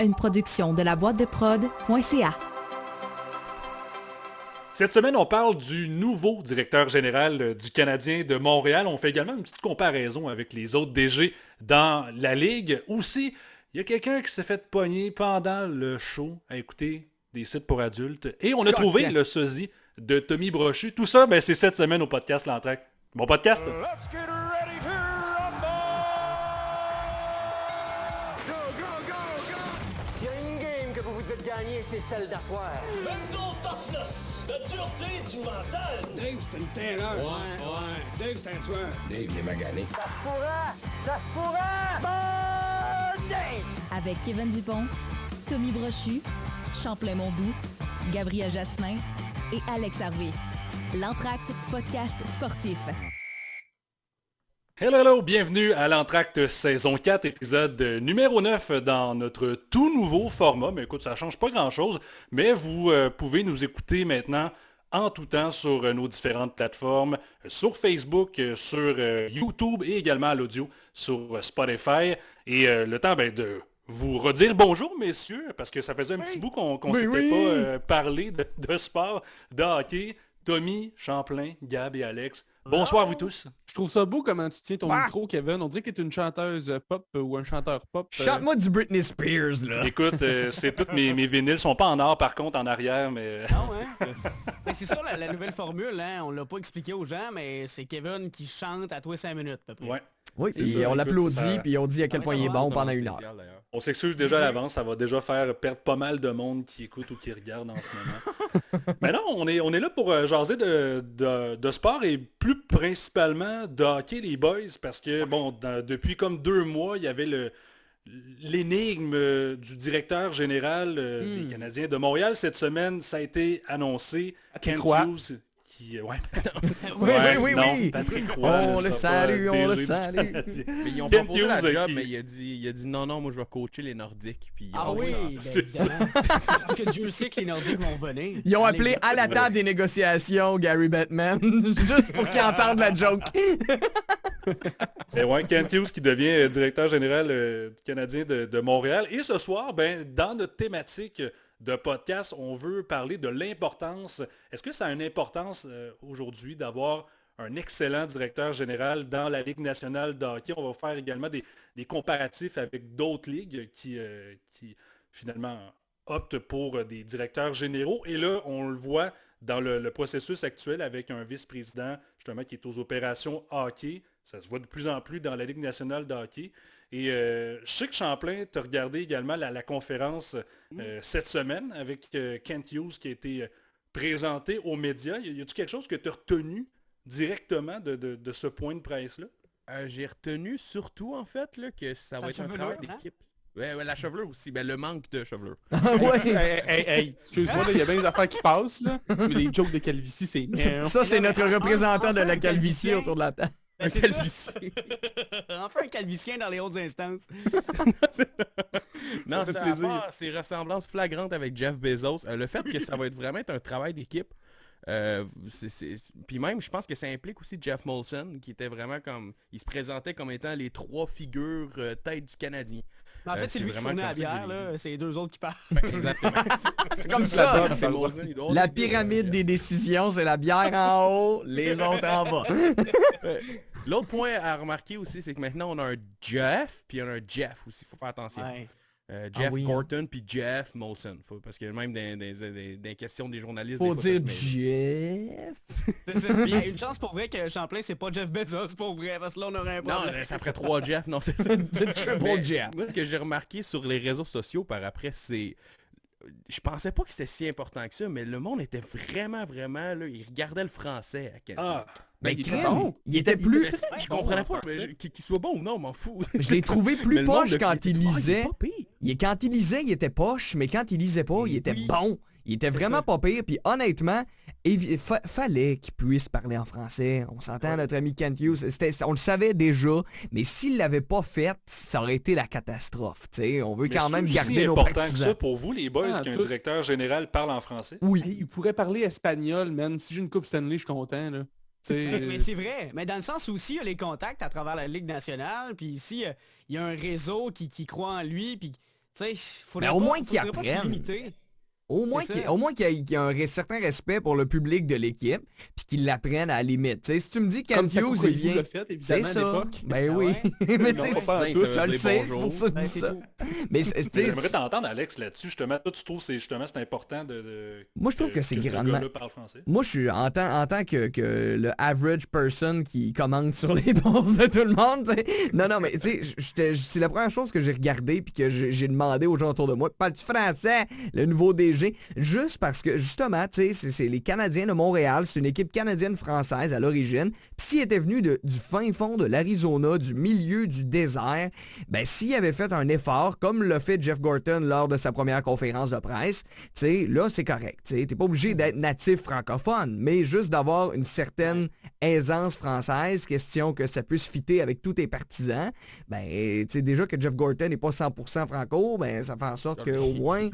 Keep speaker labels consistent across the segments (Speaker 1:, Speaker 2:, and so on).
Speaker 1: une production de la boîte de prod.ca.
Speaker 2: Cette semaine, on parle du nouveau directeur général du Canadien de Montréal. On fait également une petite comparaison avec les autres DG dans la Ligue. Aussi, il y a quelqu'un qui s'est fait pogner pendant le show à écouter des sites pour adultes. Et on a trouvé le sosie de Tommy Brochu. Tout ça, c'est cette semaine au podcast L'Entracte. Bon podcast!
Speaker 3: Let's get ready to rumble! Go, go, go, go!
Speaker 4: S'il y a une game que vous devez gagner, c'est celle d'asseoir.
Speaker 5: Mental toughness, la dureté du mental.
Speaker 6: Dave, c'est une terreur. Ouais. Dave, c'est un tueur.
Speaker 3: Dave, il est magané.
Speaker 4: Ça se pourra! Bon Dave!
Speaker 1: Avec Kevin Dupont, Tommy Brochu, Champlain-Mondou, Gabriel Jasmin et Alex Harvey. L'Entracte, podcast sportif.
Speaker 2: Hello, bienvenue à l'Entracte saison 4, épisode numéro 9 dans notre tout nouveau format. Mais écoute, ça change pas grand-chose, mais vous pouvez nous écouter maintenant en tout temps sur nos différentes plateformes, sur Facebook, sur YouTube et également à l'audio sur Spotify. Et le temps de vous redire bonjour, messieurs, parce que ça faisait un petit bout qu'on s'était pas parlé de sport, de hockey. Tommy, Champlain, Gab et Alex. Bonsoir vous tous.
Speaker 7: Je trouve ça beau comment tu tiens ton micro, Kevin. On dirait que t'es une chanteuse pop ou un chanteur pop.
Speaker 8: Chante-moi du Britney Spears, là.
Speaker 2: Écoute, c'est toutes mes vinyles. Sont pas en or, par contre, en arrière, mais...
Speaker 9: Ah ouais? Mais c'est ça, la nouvelle formule, hein? On l'a pas expliqué aux gens, mais c'est Kevin qui chante à tous les 5 minutes, à peu près.
Speaker 2: Ouais.
Speaker 8: Oui, puis on l'applaudit, puis on dit à quel point il est bon pendant une heure.
Speaker 2: On s'excuse déjà à l'avance, ça va déjà faire perdre pas mal de monde qui écoute ou qui regarde en ce moment. Mais non, on est là pour jaser de sport et plus principalement de hockey, les boys, parce que depuis comme 2 mois, il y avait l'énigme du directeur général des Canadiens de Montréal. Cette semaine, ça a été annoncé. Kent Hughes,
Speaker 8: Oui.
Speaker 2: Patrick Roy,
Speaker 8: On le salue.
Speaker 7: Mais ils ont
Speaker 2: Kent
Speaker 7: proposé la
Speaker 2: Hughes,
Speaker 7: job,
Speaker 2: qui-
Speaker 7: mais il a dit non, moi je vais coacher les Nordiques. Puis
Speaker 9: Ah oui,
Speaker 2: c'est
Speaker 9: évidemment. Parce que Dieu sait que les Nordiques vont venir.
Speaker 8: Ils ont appelé à la table des négociations Gary Bettman, juste pour qu'il entende la joke.
Speaker 2: Et Kent Hughes qui devient directeur général du Canadien de Montréal. Et ce soir, dans notre thématique de podcast, on veut parler de l'importance. Est-ce que ça a une importance aujourd'hui d'avoir un excellent directeur général dans la Ligue nationale de hockey? On va faire également des comparatifs avec d'autres ligues qui finalement optent pour des directeurs généraux. Et là, on le voit dans le processus actuel avec un vice-président justement qui est aux opérations hockey. Ça se voit de plus en plus dans la Ligue nationale de hockey. Et je sais que Champlain, tu as regardé également la conférence cette semaine avec Kent Hughes qui a été présenté aux médias. Y a-t-il quelque chose que tu as retenu directement de ce point de presse-là?
Speaker 7: J'ai retenu surtout, en fait, là, que ça va être un travail d'équipe. Ouais, la chevelure aussi. Le manque de chevelure. Hey, excuse-moi, il y a bien des affaires qui passent, là. Mais les jokes de calvitie, c'est...
Speaker 8: Ça, c'est notre représentant de la
Speaker 9: un
Speaker 8: calvitie
Speaker 9: calvicien.
Speaker 8: autour de la table.
Speaker 9: Ben, c'est
Speaker 7: calvitie.
Speaker 9: Enfin un calvicien dans les hautes instances.
Speaker 7: Non, fait ça plaisir. à part ces ressemblances flagrantes avec Jeff Bezos, le fait que ça va être vraiment un travail d'équipe, puis même, je pense que ça implique aussi Jeff Molson, qui était vraiment comme... Il se présentait comme étant les 3 figures tête du Canadien.
Speaker 9: Mais en fait, c'est lui qui
Speaker 7: vraiment
Speaker 9: fournait la
Speaker 7: comme ça que
Speaker 9: bière,
Speaker 7: je l'ai
Speaker 9: là. C'est les 2 autres qui parlent.
Speaker 7: Exactement.
Speaker 8: C'est comme
Speaker 7: Juste
Speaker 8: ça.
Speaker 7: là-bas, c'est Molson, il doit avoir
Speaker 8: La
Speaker 7: des bières,
Speaker 8: pyramide des décisions, c'est la bière en haut, les autres en bas.
Speaker 7: L'autre point à remarquer aussi, c'est que maintenant on a un Jeff, puis on a un Jeff aussi, il faut faire attention.
Speaker 9: Ouais.
Speaker 7: Jeff
Speaker 8: oui, hein.
Speaker 7: Gorton, puis Jeff Molson. Parce que même dans des questions des journalistes...
Speaker 8: Faut
Speaker 7: des fois,
Speaker 8: dire
Speaker 7: ça se mêle.
Speaker 8: Jeff.
Speaker 9: C'est ça. Il y a une chance pour vrai que Champlain, c'est pas Jeff Bezos, pour vrai, parce que là, on aurait un
Speaker 7: Non,
Speaker 9: problème.
Speaker 7: ça ferait 3 Jeff, non, c'est ça.
Speaker 8: C'est triple Jeff.
Speaker 7: Moi, ce que j'ai remarqué sur les réseaux sociaux par après, c'est... Je pensais pas que c'était si important que ça, mais le monde était vraiment, là, il regardait le français à quel point.
Speaker 8: Ben,
Speaker 7: il était
Speaker 8: crème,
Speaker 7: bon.
Speaker 8: il était plus...
Speaker 7: Je comprenais pas, mais qu'il soit bon ou non, m'en fous.
Speaker 8: Je l'ai trouvé
Speaker 7: Mais
Speaker 8: plus
Speaker 7: le nombre
Speaker 8: poche
Speaker 7: de-
Speaker 8: quand il
Speaker 7: Ah, est
Speaker 8: lisait.
Speaker 7: pas pire.
Speaker 8: Quand il lisait, il était poche, mais quand il lisait pas, il était
Speaker 7: Oui.
Speaker 8: bon. Il était vraiment pas pire. Puis honnêtement, fallait qu'il puisse parler en français. On s'entend, notre ami Kent Hughes. On le savait déjà, mais s'il l'avait pas fait, ça aurait été la catastrophe. T'sais. On veut quand même garder nos
Speaker 2: important que
Speaker 8: partisans.
Speaker 2: ça pour vous, les boys,
Speaker 7: Ah,
Speaker 2: qu'un
Speaker 7: tout.
Speaker 2: directeur général parle en français?
Speaker 8: Oui.
Speaker 7: Hey, il pourrait parler espagnol, man. Si j'ai une coupe Stanley, je suis content, là.
Speaker 9: Mais c'est vrai. Mais dans le sens où aussi, il y a les contacts à travers la Ligue nationale, puis ici, il y a un réseau qui croit en lui, puis Tu sais,
Speaker 8: Mais au moins qu'ils apprennent. Au moins qu'il y ait un certain respect pour le public de l'équipe, puis qu'ils l'apprennent à la limite. T'sais, si tu me dis Kent Hughes, il vient...
Speaker 7: C'est
Speaker 8: ça. Ben oui. Mais tu sais, je le sais, c'est pour ça que je dis ça. Mais
Speaker 2: j'aimerais t'entendre, Alex, là-dessus. Justement, toi, tu trouves que c'est important de
Speaker 8: moi, je trouve que c'est grandement... Moi, je suis en tant que le average person qui commande sur les posts de tout le monde. T'sais. Non, mais tu sais, c'est la première chose que j'ai regardé puis que j'ai demandé aux gens autour de moi. Parles-tu français? Le nouveau DG. Juste parce que, justement, tu sais, c'est les Canadiens de Montréal, c'est une équipe canadienne-française à l'origine. Puis s'il était venu du fin fond de l'Arizona, du milieu du désert, ben s'il avait fait un effort, comme l'a fait Jeff Gorton lors de sa première conférence de presse, tu sais, là, c'est correct. Tu sais, t'es pas obligé d'être natif francophone, mais juste d'avoir une certaine aisance française, question que ça puisse fitter avec tous tes partisans, ben, tu sais, déjà que Jeff Gorton n'est pas 100% franco, ben, ça fait en sorte qu'au moins...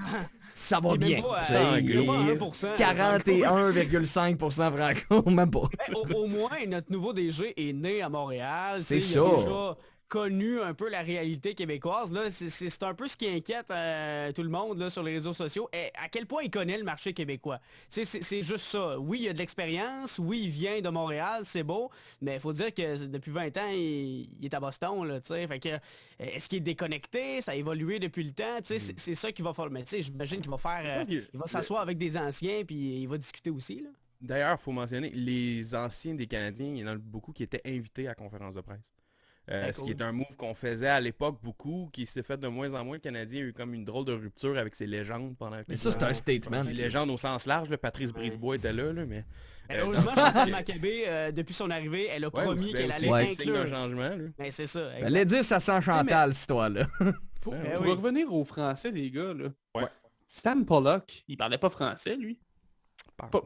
Speaker 8: Ça va bien. 41,5% franco, même pas.
Speaker 9: Au moins, notre nouveau DG est né à Montréal.
Speaker 8: C'est ça.
Speaker 9: Il a déjà connu un peu la réalité québécoise. Là, c'est un peu ce qui inquiète tout le monde là, sur les réseaux sociaux. Et à quel point il connaît le marché québécois. C'est juste ça. Oui, il a de l'expérience. Oui, il vient de Montréal. C'est beau. Mais il faut dire que depuis 20 ans, il est à Boston. Là, fait que, est-ce qu'il est déconnecté? Ça a évolué depuis le temps. C'est ça qu'il va faire. Mais j'imagine qu'il va faire... il va s'asseoir avec des anciens puis il va discuter aussi. Là.
Speaker 7: D'ailleurs, il faut mentionner, les anciens des Canadiens, il y en a beaucoup qui étaient invités à la conférence de presse. Ce qui est un move qu'on faisait à l'époque beaucoup, qui s'est fait de moins en moins. Le Canadien a eu comme une drôle de rupture avec ses légendes pendant...
Speaker 8: Mais ça, c'est un statement.
Speaker 7: Les légendes au sens large, là, Patrice Brisebois était là, mais...
Speaker 9: Heureusement, Chantal Maccabé, depuis son arrivée, elle a promis qu'elle allait inclure.
Speaker 7: Un changement, là.
Speaker 9: Ben, c'est ça.
Speaker 8: Elle allait dire ça sent Chantal, cette histoire-là.
Speaker 7: Pour revenir aux Français, les gars, là. Sam Pollock, il parlait pas français, lui. Pas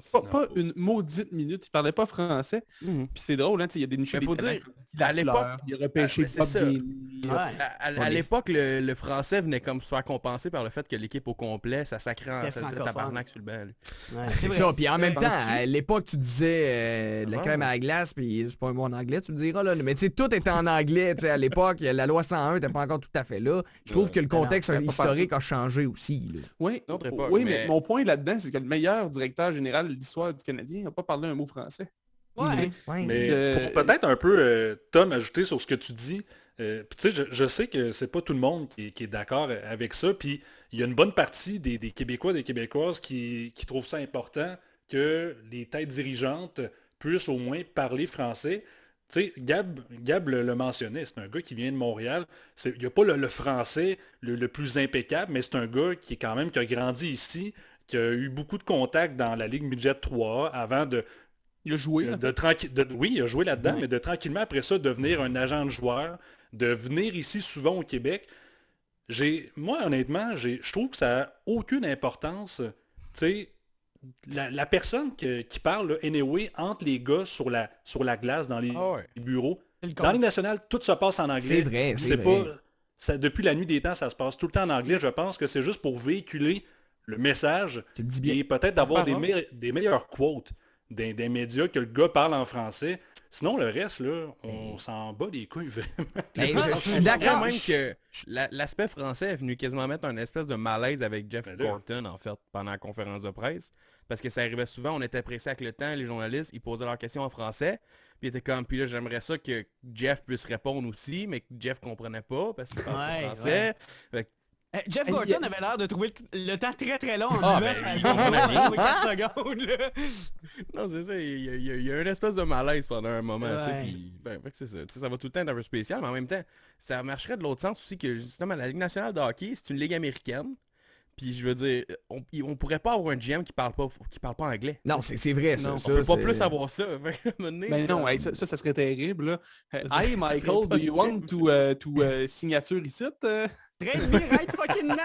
Speaker 7: une maudite minute, il parlait pas français. Puis c'est drôle, hein, il y a des nichés
Speaker 8: faut dire,
Speaker 7: à l'époque, il a repêché Bob
Speaker 8: À
Speaker 7: l'époque, le français venait comme se faire compenser par le fait que l'équipe au complet, ça sacrait en tabarnak sur le banc.
Speaker 8: C'est ça, puis en même temps, à l'époque, tu disais de la crème à la glace, puis c'est pas un mot en anglais, tu me diras, là, mais tu sais, tout était en anglais, tu sais, à l'époque, la loi 101 n'était pas encore tout à fait là. Je trouve que le contexte historique a changé aussi.
Speaker 7: Oui, mais mon point là-dedans, c'est que le meilleur directeur général de l'histoire du Canadien n'a pas parlé un mot français.
Speaker 2: Mais pour peut-être un peu, Tom, ajouter sur ce que tu dis, tu sais, je sais que c'est pas tout le monde qui est d'accord avec ça, puis il y a une bonne partie des Québécois, des Québécoises qui trouvent ça important que les têtes dirigeantes puissent au moins parler français. Tu sais, Gab le mentionnait, c'est un gars qui vient de Montréal. Il n'y a pas le français le plus impeccable, mais c'est un gars qui a grandi ici, qui a eu beaucoup de contacts dans la Ligue Midget 3A avant de...
Speaker 7: Il a joué
Speaker 2: oui, il a joué là-dedans, mais de tranquillement après ça devenir un agent de joueur, de venir ici souvent au Québec. Moi, honnêtement, je trouve que ça n'a aucune importance. Tu sais, la personne qui parle, là, anyway, entre les gars sur la glace dans les bureaux, dans les nationales, tout se passe en anglais.
Speaker 8: C'est vrai,
Speaker 2: pas, depuis la nuit des temps, ça se passe tout le temps en anglais. Je pense que c'est juste pour véhiculer le message et peut-être d'avoir des meilleures quotes des médias que le gars parle en français. Sinon, le reste, là, on s'en bat les couilles vraiment.
Speaker 8: Je suis d'accord
Speaker 7: même que l'aspect français est venu quasiment mettre un espèce de malaise avec Jeff Gorton, en fait, pendant la conférence de presse. Parce que ça arrivait souvent, on était pressés avec le temps, les journalistes, ils posaient leurs questions en français. Puis puis là, j'aimerais ça que Jeff puisse répondre aussi, mais que Jeff comprenait pas parce qu'il parlait français.
Speaker 9: Jeff Gorton avait l'air de trouver le temps très très long en disant ça. Il va 4 secondes. Là.
Speaker 7: Non, c'est ça. Il y a une espèce de malaise pendant un moment. C'est ça. Ça va tout le temps être un peu spécial, mais en même temps, ça marcherait de l'autre sens aussi que justement la Ligue nationale de hockey, c'est une ligue américaine. Puis je veux dire, on pourrait pas avoir un GM qui parle pas anglais.
Speaker 8: Non, c'est vrai ça.
Speaker 7: Non, on peut pas plus avoir ça.
Speaker 10: Mais non, ça serait terrible. Là. Hey Michael, do you want to signature ici?
Speaker 9: Right fucking now!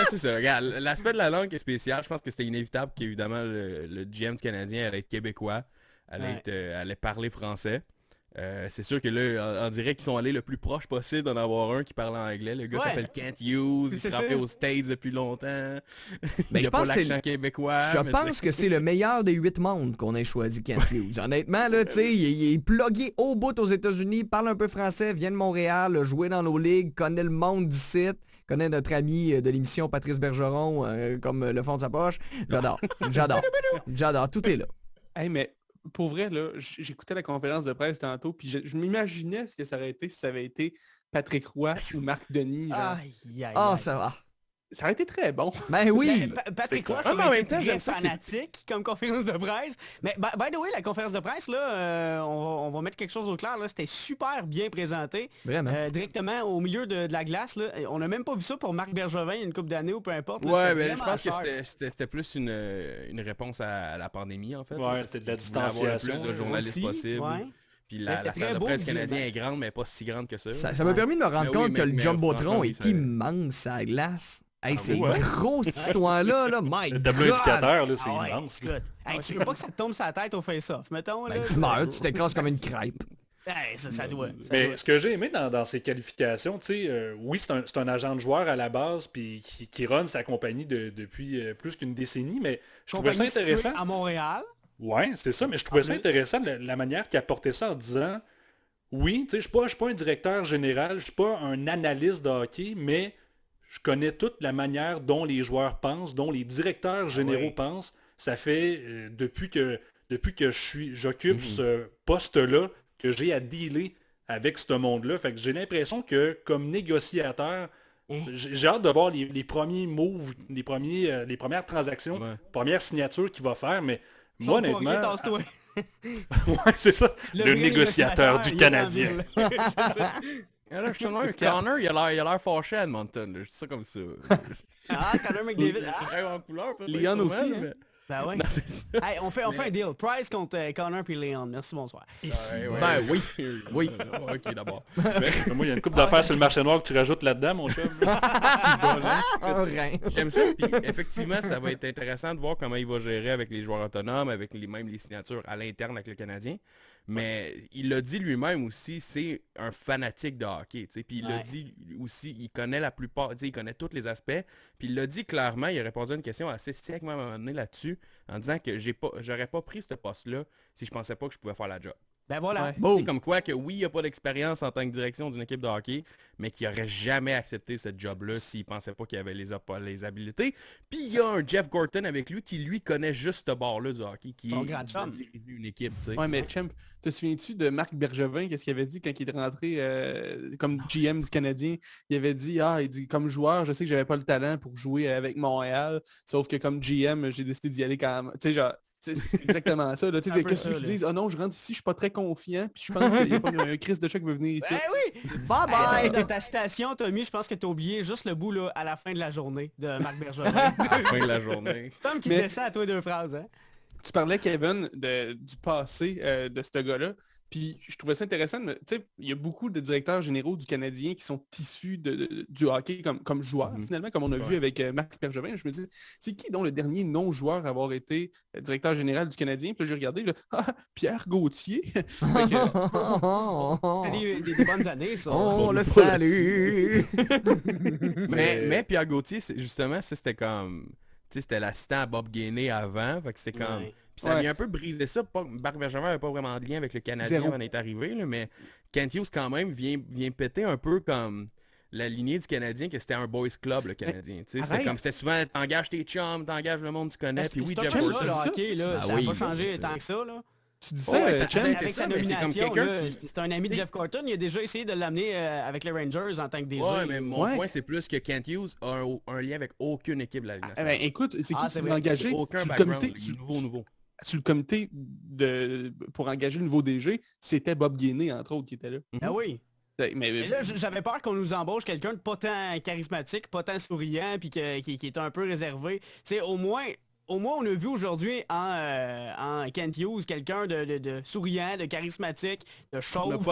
Speaker 7: C'est ça, regarde, l'aspect de la langue est spécial. Je pense que c'était inévitable qu'évidemment le GM du Canadien allait être québécois, allait parler français. C'est sûr que là, on dirait qu'ils sont allés le plus proche possible d'en avoir un qui parle anglais. Le gars s'appelle Kent Hughes, il travaille aux States depuis longtemps. Il a pas l'accent québécois.
Speaker 8: Je pense que c'est le meilleur des 8 mondes qu'on ait choisi, Kent Hughes. Honnêtement, là, tu sais, il est plugué au bout aux États-Unis, parle un peu français, vient de Montréal, a joué dans nos ligues, connaît le monde d'ici, connaît notre ami de l'émission Patrice Bergeron comme le fond de sa poche. J'adore. Tout est là.
Speaker 10: Hey, mais pour vrai, là, j'écoutais la conférence de presse tantôt, puis je m'imaginais ce que ça aurait été si ça avait été Patrick Roy ou Marc Denis.
Speaker 8: Ça va.
Speaker 10: Ça aurait été très bon.
Speaker 8: Ben oui!
Speaker 9: Patrick Roy, c'est en même temps, j'aime fanatique comme conférence de presse. Mais by the way, la conférence de presse, là, on va mettre quelque chose au clair. Là, c'était super bien présenté.
Speaker 8: Vraiment.
Speaker 9: Directement au milieu de la glace. Là. On n'a même pas vu ça pour Marc Bergevin il y a une couple d'années ou peu importe. Là,
Speaker 7: ouais, mais je pense que c'était plus une réponse à la pandémie, en fait.
Speaker 2: Ouais, c'était de la distanciation.
Speaker 7: Avoir le plus de journalistes possible.
Speaker 9: Ouais.
Speaker 7: Puis la salle de presse canadienne est grande, mais pas si grande que ça.
Speaker 8: Ça m'a permis de me rendre compte que le Jumbotron est immense à la glace. Hey, c'est gros cette histoire-là, là, my God!
Speaker 2: Le tableau indicateur, là, c'est immense.
Speaker 9: Hey, tu veux pas que ça te tombe sur la tête au face-off, mettons, là?
Speaker 8: Tu meurs, tu t'écrases comme une crêpe.
Speaker 9: Hey, ça doit.
Speaker 2: Mais ce que j'ai aimé dans ces qualifications, tu sais, oui, c'est un agent de joueur à la base, puis qui run sa compagnie depuis plus qu'une décennie, mais je trouvais ça intéressant.
Speaker 9: À Montréal?
Speaker 2: Ouais, c'est ça, mais je trouvais ça intéressant, la manière qu'il apportait ça en disant, oui, tu sais, je suis pas un directeur général, je suis pas un analyste de hockey, mais je connais toute la manière dont les joueurs pensent, dont les directeurs généraux pensent. Ça fait depuis que j'occupe ce poste-là que j'ai à dealer avec ce monde-là. Fait que j'ai l'impression que comme négociateur, j'ai hâte de voir les premiers moves, les premières transactions, premières signatures qu'il va faire, mais moi honnêtement. Ouais, c'est ça. Le négociateur du Canadien.
Speaker 7: C'est ça. Là, je te Connor, il a l'air fâché à Edmonton. Je dis ça comme ça.
Speaker 9: Connor McDavid.
Speaker 7: En couleur,
Speaker 10: Leon aussi.
Speaker 9: Mais... Ben ouais. Hey, on fait un deal. Price contre Connor puis Leon. Merci, bonsoir.
Speaker 8: Ben oui. Oui.
Speaker 7: Ok, d'abord.
Speaker 2: Moi, il y a une couple d'affaires sur le marché noir que tu rajoutes là-dedans, mon chum.
Speaker 7: J'aime ça. Puis effectivement, ça va être intéressant de voir comment il va gérer avec les joueurs autonomes, avec même les signatures à l'interne avec le Canadien. Mais il l'a dit lui-même aussi, c'est un fanatique de hockey. Puis il l'a dit aussi, il connaît la plupart, il connaît tous les aspects. Puis il l'a dit clairement, il a répondu à une question assez sec à un moment donné là-dessus, en disant que j'aurais pas pris ce poste-là si je pensais pas que je pouvais faire la job.
Speaker 9: Ben voilà.
Speaker 7: C'est comme quoi que oui, il n'a pas d'expérience en tant que direction d'une équipe de hockey, mais qu'il n'aurait jamais accepté cette job-là s'il pensait pas qu'il avait les habiletés. Puis il y a un Jeff Gorton avec lui qui lui connaît juste ce bord-là du hockey, qui est une équipe. T'sais.
Speaker 10: Ouais, mais Champ, te souviens-tu de Marc Bergevin, qu'est-ce qu'il avait dit quand il est rentré comme GM du Canadien? Il avait dit, il dit, comme joueur, je sais que j'avais pas le talent pour jouer avec Montréal, sauf que comme GM, j'ai décidé d'y aller quand même. Tu sais, genre, c'est exactement ça. Qu'est-ce que tu dis? Non, je rentre ici, je suis pas très confiant, puis je pense qu'il y a pas un Chris de chat qui veut venir ici.
Speaker 9: Ben oui! Bye bye! Dans ta citation, Tommy, je pense que t'as oublié juste le bout là, à la fin de la journée de Marc Bergevin.
Speaker 7: À la fin de la journée.
Speaker 9: Tom qui disait ça à toi 2 phrases, hein?
Speaker 10: Tu parlais, Kevin, du passé de ce gars-là. Puis je trouvais ça intéressant. Tu sais, il y a beaucoup de directeurs généraux du Canadien qui sont issus du hockey comme joueurs, finalement, comme on a vu avec Marc Bergevin. Je me dis, c'est qui donc le dernier non-joueur à avoir été directeur général du Canadien? Puis là, j'ai regardé, Pierre Gauthier.
Speaker 9: C'était des bonnes années, ça.
Speaker 8: On le salue!
Speaker 7: mais Pierre Gauthier, justement, ça c'était comme... C'était l'assistant à Bob Gainey avant, fait que c'est comme... Puis ça vient un peu briser ça. Marc Bergevin n'avait pas vraiment de lien avec le Canadien quand on est arrivé, là, mais Kent Hughes quand même vient péter un peu comme la lignée du Canadien, que c'était un boys club, le Canadien. C'était souvent, t'engages tes chums, t'engages le monde que tu connais, puis oui, Jeff Gorton.
Speaker 9: Ça n'a pas changé tant que ça, là.
Speaker 10: Tu dis ça,
Speaker 9: avec sa nomination, c'est un ami de Jeff Gorton. Il a déjà essayé de l'amener avec les Rangers en tant que DG.
Speaker 7: Ouais, mais mon point, c'est plus que Kent Hughes a un lien avec aucune équipe de la Ligue nationale.
Speaker 10: Écoute, c'est qui l'a engagé?
Speaker 7: Aucun background, nouveau.
Speaker 10: Sur le comité pour engager le nouveau DG, c'était Bob Gainey, entre autres, qui était là.
Speaker 9: Ah oui. Mais là, j'avais peur qu'on nous embauche quelqu'un de pas tant charismatique, pas tant souriant, puis qui est un peu réservé. Tu sais, au moins, on a vu aujourd'hui en Kent Hughes quelqu'un de souriant, de charismatique, de chauve.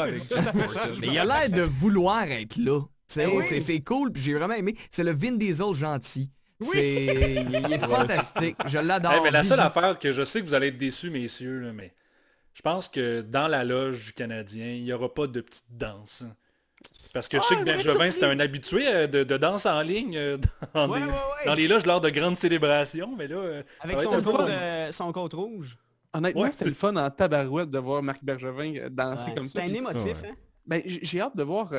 Speaker 8: Mais il a l'air de vouloir être là. C'est cool, puis j'ai vraiment aimé. C'est le Vin Diesel gentil. Il est fantastique. Je l'adore.
Speaker 2: Mais la seule affaire que je sais que vous allez être déçus, messieurs, là, mais je pense que dans la loge du Canadien, il n'y aura pas de petite danse. Parce que je sais que Bergevin, c'était un habitué de danse en ligne dans les loges lors de grandes célébrations. Mais là,
Speaker 9: avec son côte rouge.
Speaker 10: Honnêtement, c'était le fun en tabarouette de voir Marc Bergevin danser comme ça.
Speaker 9: C'est un émotif, hein?
Speaker 10: Ben, j'ai hâte de voir.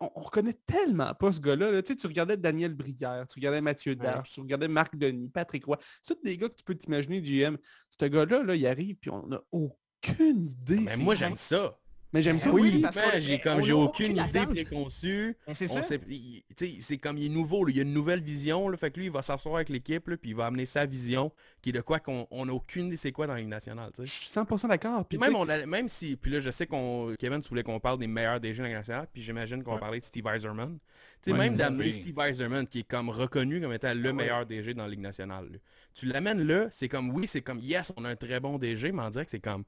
Speaker 10: On reconnaît tellement pas ce gars-là. Là. Tu regardais Daniel Brière, tu regardais Mathieu Darche, tu regardais Marc Denis, Patrick Roy. C'est tous des gars que tu peux t'imaginer, GM. Ce gars-là, là, il arrive, puis on n'a aucune idée.
Speaker 7: Mais moi, j'aime ça.
Speaker 10: Mais j'aime ça,
Speaker 7: oui.
Speaker 10: parce
Speaker 7: que j'ai aucune idée préconçue.
Speaker 9: C'est ça.
Speaker 7: C'est comme il est nouveau, là, il a une nouvelle vision, là, fait que lui, il va s'asseoir avec l'équipe, puis il va amener sa vision, qui est de quoi qu'on n'a aucune idée c'est quoi dans la Ligue nationale. T'sais.
Speaker 10: Je suis 100% d'accord.
Speaker 7: Puis même si, puis là, je sais Kevin, tu voulais qu'on parle des meilleurs DG de la Ligue nationale, puis j'imagine qu'on va parler de Steve Yzerman. Même d'amener Steve Yzerman, qui est comme reconnu comme étant le meilleur DG dans la Ligue nationale. Là. Tu l'amènes là, c'est comme, yes, on a un très bon DG, mais on dirait que c'est comme...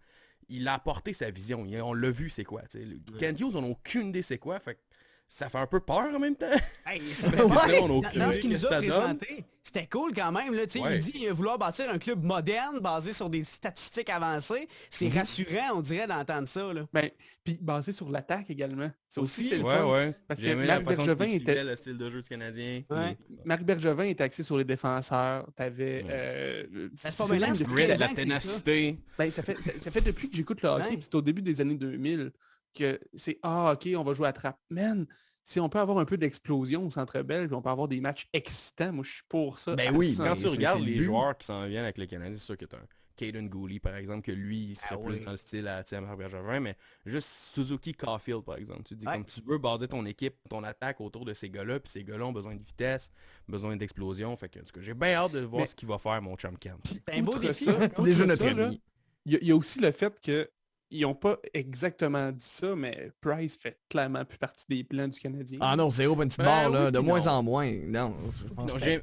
Speaker 7: Il a apporté sa vision. On l'a vu, c'est quoi. Kent Hughes, on n'a aucune idée c'est quoi. Fait que ça fait un peu peur en même temps.
Speaker 9: Hey, dans ce qu'il nous a présenté, c'était cool quand même. Là, il dit vouloir bâtir un club moderne basé sur des statistiques avancées. C'est rassurant, on dirait, d'entendre ça. Là.
Speaker 10: Ben, puis basé sur l'attaque également. Ça aussi, c'est le
Speaker 7: fun.
Speaker 10: Ouais. Parce que Marc Bergevin était...
Speaker 7: le style de jeu du Canadien.
Speaker 10: Ouais. Marc Bergevin était axé sur les défenseurs. T'avais...
Speaker 9: c'est pas mal
Speaker 7: de la ténacité.
Speaker 10: Ben, ça fait depuis que j'écoute le hockey, puis c'était au début des années 2000, que c'est OK, on va jouer à trappe. Man, si on peut avoir un peu d'explosion au Centre Bell, puis on peut avoir des matchs excitants, moi je suis pour ça.
Speaker 7: Ben oui, quand tu regardes les joueurs qui s'en viennent avec le Canadien, c'est sûr que tu as un Caden Gooley, par exemple, que lui, il serait plus dans le style à Marc Bergevin, mais juste Suzuki Caulfield, par exemple. Tu dis comme tu veux baser ton équipe, ton attaque autour de ces gars-là, puis ces gars-là ont besoin de vitesse, besoin d'explosion. Fait que j'ai bien hâte de voir ce qu'il va faire, mon chum Kent.
Speaker 9: C'est un beau défi.
Speaker 8: Déjà notre ami.
Speaker 10: Il y a aussi le fait que ils n'ont pas exactement dit ça, mais Price fait clairement plus partie des plans du Canadien.
Speaker 8: Ah non, zéro une petite barre, là, de moins en moins. Non,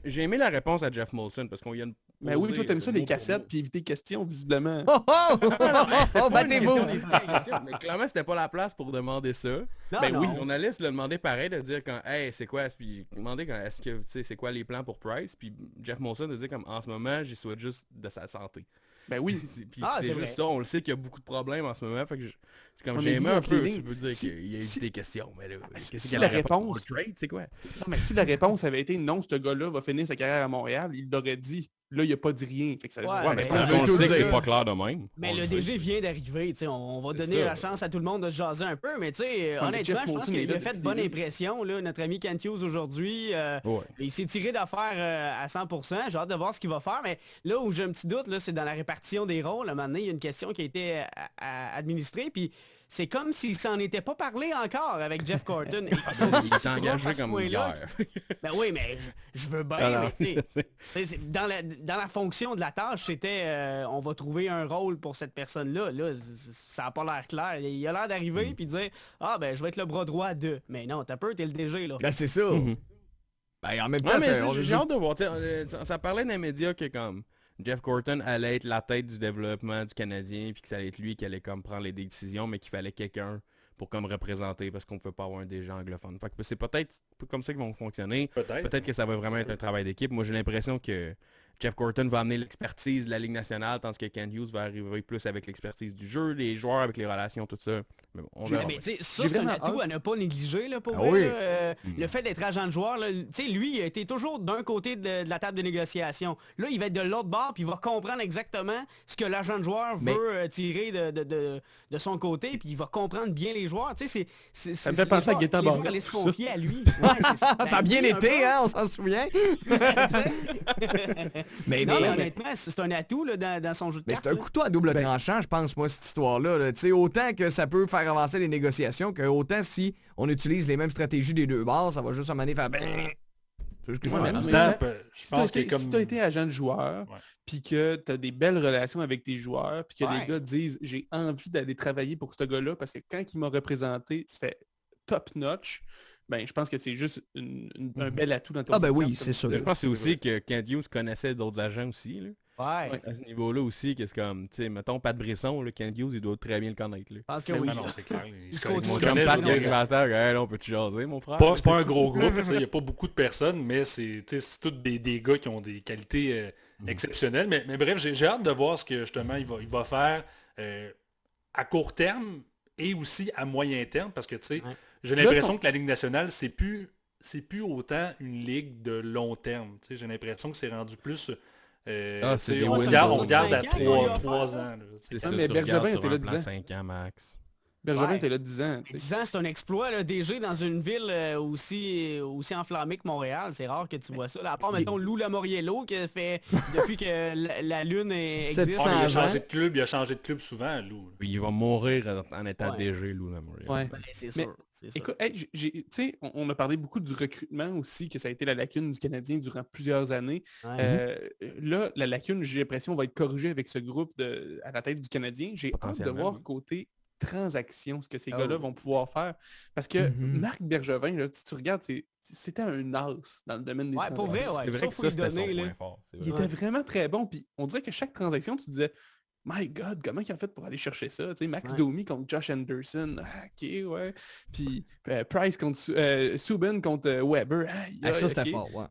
Speaker 7: j'ai aimé la réponse à Jeff Molson, parce qu'on y a une...
Speaker 10: Mais oui, toi, t'aimes ça, les cassettes, puis éviter questions, visiblement.
Speaker 8: Battez-vous!
Speaker 7: Mais clairement, c'était pas la place pour demander ça.
Speaker 9: Oui,
Speaker 7: le journaliste l'a demandé pareil, de dire quand, hey, c'est quoi, puis demander quand, est-ce que, tu sais, c'est quoi les plans pour Price, puis Jeff Molson a dit comme, en ce moment, j'y souhaite juste de sa santé.
Speaker 10: Ben oui.
Speaker 7: C'est juste ça, on le sait qu'il y a beaucoup de problèmes en ce moment, fait que j'ai aimé un peu, tu peux dire qu'il y a eu des questions, mais là,
Speaker 10: si la réponse,
Speaker 7: c'est quoi?
Speaker 10: Non, mais si la réponse avait été non, ce gars-là va finir sa carrière à Montréal, il l'aurait dit. Là, il n'a pas dit rien. Fait que ça
Speaker 7: mais on sait que c'est pas clair de même.
Speaker 9: Mais le DG vient d'arriver. On va donner la chance à tout le monde de se jaser un peu. Mais honnêtement, je pense qu'il a fait de bonne impression. Là, notre ami Kent Hughes aujourd'hui, il s'est tiré d'affaire à 100%. J'ai hâte de voir ce qu'il va faire. Mais là où j'ai un petit doute, c'est dans la répartition des rôles. À un moment donné, il y a une question qui a été administrée. Puis c'est comme s'il s'en était pas parlé encore avec Jeff Gorton.
Speaker 7: Il s'est engagé comme hier.
Speaker 9: Ben oui, mais je veux bien. Mais dans la fonction de la tâche, c'était on va trouver un rôle pour cette personne-là. Là, ça n'a pas l'air clair. Il a l'air d'arriver et dire ah ben je vais être le bras droit de. Mais non, t'as peur, t'es le DG là.
Speaker 8: Ben c'est ça. Ben en même temps,
Speaker 7: j'ai hâte de voir. Ça parlait d'un média que comme Jeff Gorton allait être la tête du développement du Canadien, puis que ça allait être lui qui allait comme prendre les décisions, mais qu'il fallait quelqu'un pour comme représenter, parce qu'on ne peut pas avoir un DG anglophone. Fait que c'est peut-être comme ça qu'ils vont fonctionner. Peut-être que ça va vraiment être un travail d'équipe. Moi, j'ai l'impression que Jeff Gorton va amener l'expertise de la Ligue nationale, tandis que Kent Hughes va arriver plus avec l'expertise du jeu, les joueurs avec les relations, tout ça. Mais bon, on verra.
Speaker 9: Ça, c'est un atout à ne pas négliger là, pour vrai. Le fait d'être agent de joueur, là, lui, il a été toujours d'un côté de la table de négociation. Là, il va être de l'autre bord, puis il va comprendre exactement ce que l'agent de joueur veut tirer de son côté, puis il va comprendre bien les joueurs.
Speaker 10: Ça me fait penser à Gaëtan Barrette.
Speaker 9: Les joueurs allaient se confier à lui.
Speaker 8: Ça a bien été, hein, on s'en souvient.
Speaker 9: Mais honnêtement, c'est un atout là, dans son jeu de cartes.
Speaker 8: C'est un couteau à double tranchant, je pense, moi, cette histoire-là. Là. Autant que ça peut faire avancer les négociations, que autant si on utilise les mêmes stratégies des deux bords, ça va juste à mener faire...
Speaker 10: Si tu as été agent de joueur, puis que tu as des belles relations avec tes joueurs, puis que les gars disent « j'ai envie d'aller travailler pour ce gars-là, parce que quand il m'a représenté, c'était top-notch », ben, je pense que c'est juste un bel atout dans ton
Speaker 8: oui, c'est sûr.
Speaker 7: Je pense que c'est aussi que Kent Hughes connaissait d'autres agents aussi. Là.
Speaker 9: Ouais.
Speaker 7: À ce niveau-là aussi, que c'est comme, tu sais, mettons Pat Brisson, Kent Hughes, il doit très bien le connaître. Là.
Speaker 9: Parce que oui.
Speaker 2: Non, c'est clair.
Speaker 7: Comme Pat Gagrivateur, on peut-tu jaser, mon frère?
Speaker 2: C'est pas un gros groupe, il n'y a pas beaucoup de personnes, mais c'est tous des gars qui ont des qualités exceptionnelles. Mais bref, j'ai hâte de voir ce que justement il va faire. à court terme et aussi à moyen terme, parce que, tu sais, j'ai l'impression que la Ligue nationale, c'est plus autant une ligue de long terme. Tu sais, j'ai l'impression que c'est rendu plus... on regarde à 3 ans.
Speaker 7: C'est ça,
Speaker 10: mais Bergevin était là
Speaker 7: 10
Speaker 10: ans.
Speaker 7: 5 ans max.
Speaker 10: Bergevin était là 10 ans.
Speaker 9: 10 ans, c'est un exploit. Là, DG dans une ville aussi enflammée que Montréal. C'est rare que tu vois ça. Là, à part, mettons, Lou Lamoriello qui fait depuis que la Lune existe.
Speaker 2: Il a changé de club souvent, Lou.
Speaker 7: Il va mourir en étant DG, Lou Lamoriello.
Speaker 10: Ouais.
Speaker 9: Ben, c'est sûr.
Speaker 10: Écoute, on a parlé beaucoup du recrutement aussi, que ça a été la lacune du Canadien durant plusieurs années. Là, la lacune, j'ai l'impression, va être corrigée avec ce groupe à la tête du Canadien. J'ai hâte de voir côté transactions, ce que ces gars-là vont pouvoir faire. Parce que Marc Bergevin, là, si tu regardes, c'était un as dans le domaine des transactions.
Speaker 9: Pour vrai,
Speaker 7: c'est vrai que ça, c'était son point fort.
Speaker 10: Il était vraiment très bon. Puis on dirait que chaque transaction, tu disais, My God, comment il a fait pour aller chercher ça? Tu sais, Max Domi contre Josh Anderson. OK, ouais. Puis Price contre Subban contre Weber.
Speaker 8: Ça, c'était fort, ouais.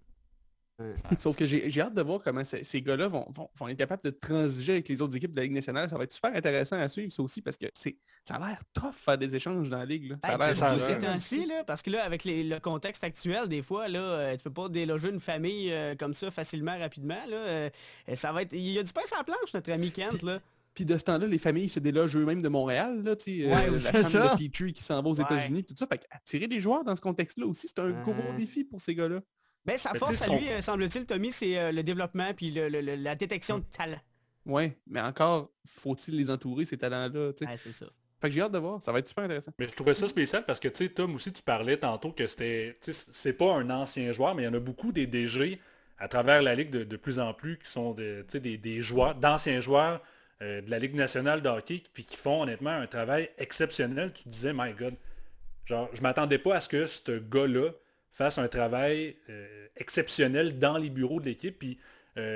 Speaker 10: Sauf que j'ai hâte de voir comment ces gars-là vont être capables de transiger avec les autres équipes de la Ligue nationale. Ça va être super intéressant à suivre, ça aussi, parce que ça a l'air tough faire des échanges dans la Ligue. Là. Ça a l'air
Speaker 9: ces temps-ci, parce que là, avec le contexte actuel, des fois, là, tu peux pas déloger une famille comme ça facilement, rapidement. Là, ça va être. Il y a du pain sur la planche, notre ami Kent. Là.
Speaker 10: Puis de ce temps-là, les familles se délogent eux-mêmes de Montréal. Là, la femme de Petrie qui s'en va aux États-Unis, tout ça. Fait attirer des joueurs dans ce contexte-là aussi, c'est un gros défi pour ces gars-là.
Speaker 9: Ben, sa force à lui, semble-t-il, Tommy, c'est le développement puis la détection de talent.
Speaker 10: Oui, mais encore, faut-il les entourer, ces talents-là?
Speaker 9: C'est ça.
Speaker 10: Fait que j'ai hâte de voir, ça va être super intéressant.
Speaker 2: Mais je trouvais ça spécial parce que, tu sais, Tom, aussi, tu parlais tantôt que c'est pas un ancien joueur, mais il y en a beaucoup des DG à travers la Ligue de plus en plus qui sont des joueurs, d'anciens joueurs de la Ligue nationale de hockey, puis qui font honnêtement un travail exceptionnel. Tu te disais, my God, genre, je m'attendais pas à ce que ce gars-là fasse un travail exceptionnel dans les bureaux de l'équipe. Puis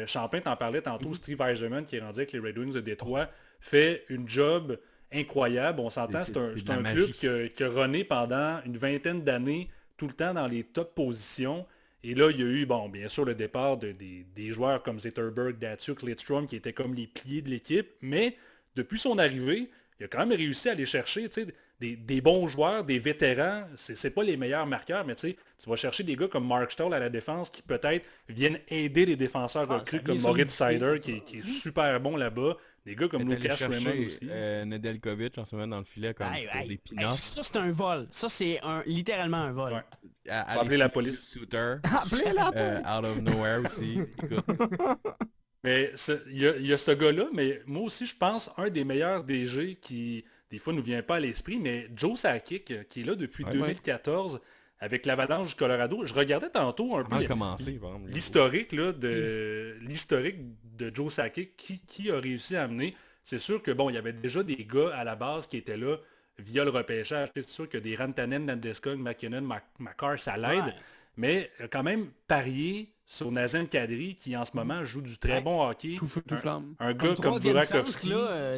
Speaker 2: Champagne t'en parlait tantôt, Steve Eiserman, qui est rendu avec les Red Wings de Détroit, fait une job incroyable. On s'entend, c'est un club qui a runné pendant une vingtaine d'années, tout le temps dans les top positions. Et là, il y a eu, bien sûr, le départ des joueurs comme Zetterberg, Datsyuk, Lidstrom, qui étaient comme les piliers de l'équipe. Mais depuis son arrivée, il a quand même réussi à aller chercher, tu sais, des bons joueurs, des vétérans. C'est pas les meilleurs marqueurs, mais tu vas chercher des gars comme Mark Stoll à la défense qui peut-être viennent aider les défenseurs recrues comme Moritz Seider qui est super bon là-bas. Des gars comme Lucas Raymond aussi.
Speaker 7: Nedeljkovic en ce moment dans le filet comme pour des pinottes.
Speaker 9: Ça, c'est un vol. Ça, c'est littéralement un vol.
Speaker 2: Ouais. Appeler la police.
Speaker 7: Shooter.
Speaker 8: Appelez la police.
Speaker 7: Out of nowhere aussi. Écoute.
Speaker 2: Mais il y a ce gars-là, mais moi aussi, je pense, un des meilleurs DG qui, des fois, ne nous vient pas à l'esprit, mais Joe Sakic, qui est là depuis 2014 avec l'Avalanche du Colorado. Je regardais tantôt un peu l'historique de Joe Sakic, qui a réussi à amener. C'est sûr que, il y avait déjà des gars à la base qui étaient là via le repêchage. C'est sûr que des Rantanen, Landeskog, McKinnon, Makar, ça l'aide. Mais quand même parier sur Nazem Kadri qui en ce moment joue du très bon hockey.
Speaker 10: Tout feu, tout flamme.
Speaker 2: Un gars comme Burakovsky.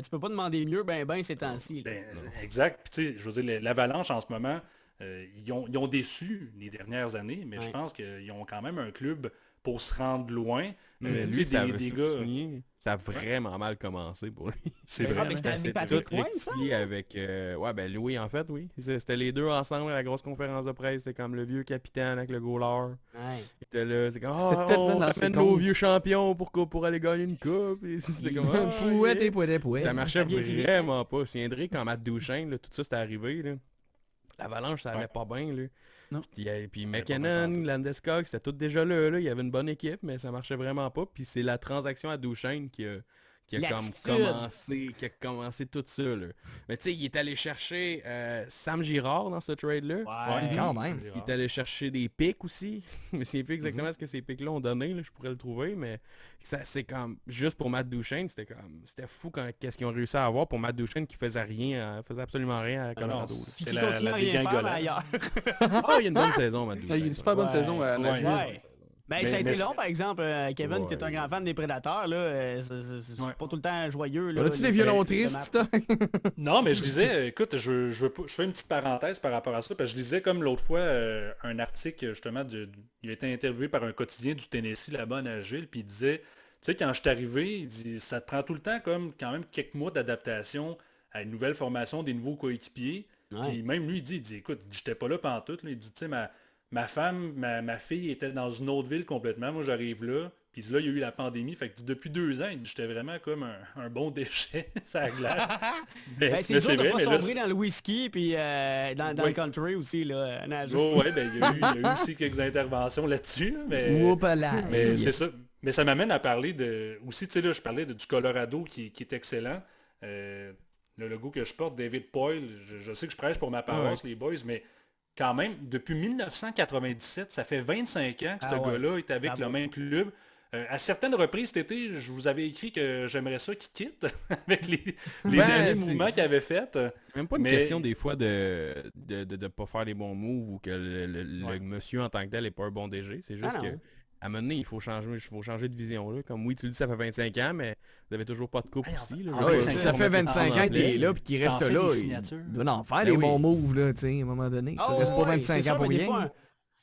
Speaker 9: Tu peux pas demander mieux ces temps-ci.
Speaker 2: Exact. Puis tu sais, je veux dire, l'Avalanche en ce moment, ils ont déçu les dernières années, mais je pense qu'ils ont quand même un club pour se rendre loin.
Speaker 7: Mais lui, ça a vraiment mal commencé pour lui.
Speaker 2: C'est vrai.
Speaker 9: Mais c'était avec Patrick Roy, ça?
Speaker 7: Avec Louis, en fait, oui. C'était les deux ensemble à la grosse conférence de presse. C'était comme le vieux capitaine avec le goaler.
Speaker 9: Ouais.
Speaker 7: Il était là, c'est comme on amène nos vieux champions pour aller gagner une coupe. C'était comme
Speaker 8: Pouet.
Speaker 7: Ça marchait vraiment pas. Tu viendrais quand Matt Duchesne, là, tout ça c'était arrivé. L'Avalanche, ça allait pas bien. Là.
Speaker 10: Non.
Speaker 7: Puis McKinnon, Landeskog, c'était tout déjà là. Il y avait une bonne équipe, mais ça marchait vraiment pas. Puis c'est la transaction à Duchesne qui a commencé tout ça. Là. Mais tu sais, il est allé chercher Sam Girard dans ce trade-là.
Speaker 8: Ouais, quand même.
Speaker 7: Il est allé chercher des pics aussi. Je me souviens plus exactement ce que ces pics-là ont donné. Là, je pourrais le trouver, mais c'est comme juste pour Matt Duchesne, c'était fou qu'est-ce qu'ils ont réussi à avoir pour Matt Duchesne qui faisait absolument rien à Colorado.
Speaker 9: C'était la dégringolade ailleurs.
Speaker 7: Il y a une bonne saison, Matt Duchesne.
Speaker 10: Il y a une super bonne saison à Nashville.
Speaker 9: Ça a été long, par exemple, Kevin, qui est un grand fan des Prédateurs, là, c'est pas tout le temps joyeux. Là,
Speaker 8: as-tu des violons tristes?
Speaker 2: Non, mais je disais, écoute, je fais une petite parenthèse par rapport à ça, parce que je lisais comme l'autre fois un article, justement, il a été interviewé par un quotidien du Tennessee là-bas à Nashville, puis il disait, tu sais, quand je suis arrivé, il dit, ça te prend tout le temps comme quand même quelques mois d'adaptation à une nouvelle formation, des nouveaux coéquipiers. Puis même lui, il dit écoute, j'étais pas là pantoute. Là. Il dit, tu sais, ma femme, ma fille était dans une autre ville complètement. Moi, j'arrive là. Puis là, il y a eu la pandémie. Fait que depuis 2 ans, j'étais vraiment comme un bon déchet. Ça a glace.
Speaker 9: C'est dur de pas sombrer dans le whisky puis dans le country aussi, là,
Speaker 2: il y a eu aussi quelques interventions là-dessus. Là, mais c'est ça. Mais ça m'amène à parler de... Aussi, tu sais, là, je parlais du Colorado qui est excellent. Le logo que je porte, David Poyle, je sais que je prêche pour ma paroisse, les boys, mais quand même, depuis 1997, ça fait 25 ans que ce gars-là est avec le même club. À certaines reprises cet été, je vous avais écrit que j'aimerais ça qu'il quitte avec les derniers mouvements qu'il avait fait.
Speaker 7: C'est même pas une question des fois de pas faire les bons moves ou que le monsieur en tant que tel n'est pas un bon DG. C'est juste que à un moment donné, il faut changer de vision. Là. Comme oui, tu le dis, ça fait 25 ans, mais vous avez toujours pas de coupe aussi. Là.
Speaker 8: Ça fait 25 ans qu'il est là et qu'il reste là. Il doit en faire des bons moves là, à un moment donné. Tu restes pas 25 ans pour rien.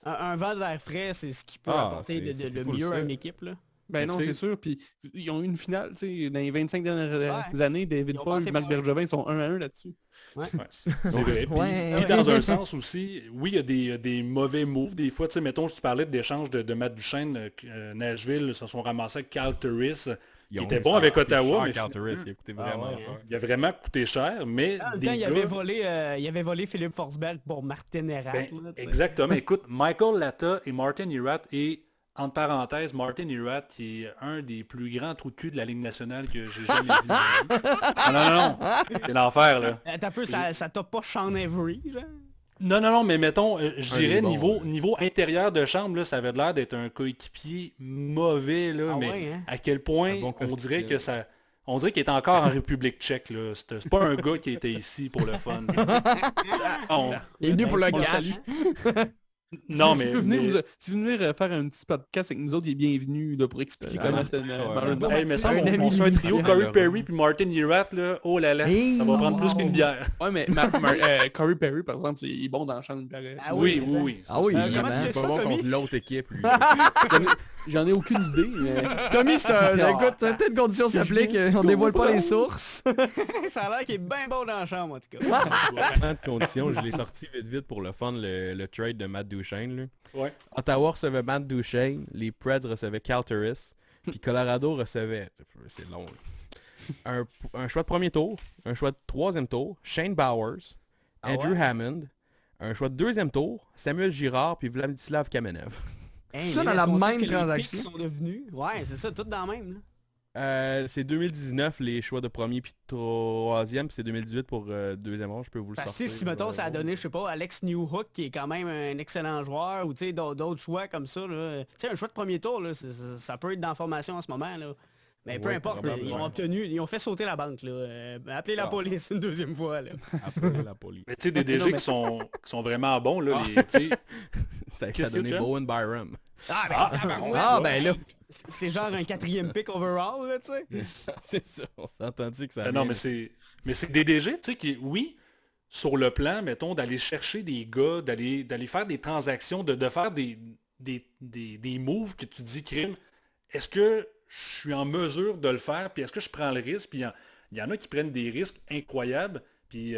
Speaker 9: Un vent d'air frais, c'est ce qui peut apporter de mieux à une équipe. Là.
Speaker 10: Ben non, c'est sûr. Puis ils ont eu une finale, tu sais, dans les 25 dernières années, David Poyle et Marc Bergevin sont 1-1 là-dessus.
Speaker 2: C'est vrai. Puis dans un sens aussi, oui, il y a des mauvais moves. Des fois, tu sais, mettons, tu parlais d'échange de Matt Duchene, Nashville se sont ramassés avec Carl Turris, qui était bon avec Ottawa. Mais
Speaker 7: Carl Turris, il a coûté vraiment cher.
Speaker 2: Il a vraiment coûté cher, mais
Speaker 9: en même temps, il avait volé Philippe Forsberg pour Martin Erat.
Speaker 2: Exactement. Écoute, Michael Latta et Martin Erat et entre parenthèses, Martin Erat, qui est un des plus grands trous de cul de la Ligue nationale que j'ai jamais vu. Non. C'est l'enfer, là.
Speaker 9: T'as peu, ça t'a pas Sean Avery, genre?
Speaker 2: Non, mais mettons, je dirais niveau intérieur de chambre, là, ça avait l'air d'être un coéquipier mauvais, là, à quel point on dirait que ça... On dirait qu'il est encore en République tchèque, là. C'est pas un gars qui était ici pour le fun.
Speaker 8: Il est venu pour le cash.
Speaker 2: Non,
Speaker 10: si vous venez faire un petit podcast avec nous autres, il est bienvenu là, pour expliquer comment c'était.
Speaker 2: Mais ça, on fait un trio, Corey Perry puis Martin Erat, là, oh là là, ça va prendre plus qu'une bière.
Speaker 10: Ouais, mais Corey Perry, par exemple, il est bon dans le champ de pareil.
Speaker 2: Oui.
Speaker 9: Comment tu fais ça, Tommy?
Speaker 7: L'autre équipe, lui.
Speaker 10: J'en ai aucune idée, mais...
Speaker 8: Tommy, c'est écoute, peut-être une condition s'applique, on dévoile pas les sources.
Speaker 9: Ça a l'air qu'il est bien bon dans la chambre, en tout cas.
Speaker 7: De conditions, je l'ai sorti vite pour le fun, le trade de Matt Duchene. Là.
Speaker 2: Ouais.
Speaker 7: Ottawa recevait Matt Duchene, les Preds recevaient Carl Turris, puis Colorado recevait, c'est long, un choix de premier tour, un choix de troisième tour, Shane Bowers, Andrew Hammond, un choix de deuxième tour, Samuel Girard, puis Vladislav Kamenev.
Speaker 8: Tout ça dans la même transaction.
Speaker 9: Sont devenus... Ouais, c'est ça, tout dans la même.
Speaker 7: C'est 2019 les choix de premier puis troisième, puis c'est 2018 pour deuxième rang, je peux vous le sortir.
Speaker 9: Si mettons ça a donné, je sais pas, Alex Newhook qui est quand même un excellent joueur, ou tu sais d'autres choix comme ça, tu sais un choix de premier tour, là, ça peut être dans la formation en ce moment, là. Mais peu importe, ils ont fait sauter la banque, là. Appelez la police une deuxième fois, là.
Speaker 7: Appelez la police.
Speaker 2: Mais tu sais, des DG qui sont vraiment bons, là,
Speaker 7: ça a donné Bowen Byram.
Speaker 8: Ben là.
Speaker 9: C'est genre un 4e pick overall, là, tu sais.
Speaker 7: C'est ça, on s'est entendu que ça...
Speaker 2: Non, mais c'est des DG, tu sais, qui, oui, sur le plan, mettons, d'aller chercher des gars, d'aller faire des transactions, de faire des moves que tu dis, crime, est-ce que je suis en mesure de le faire, puis est-ce que je prends le risque, puis il y en a qui prennent des risques incroyables, puis, tu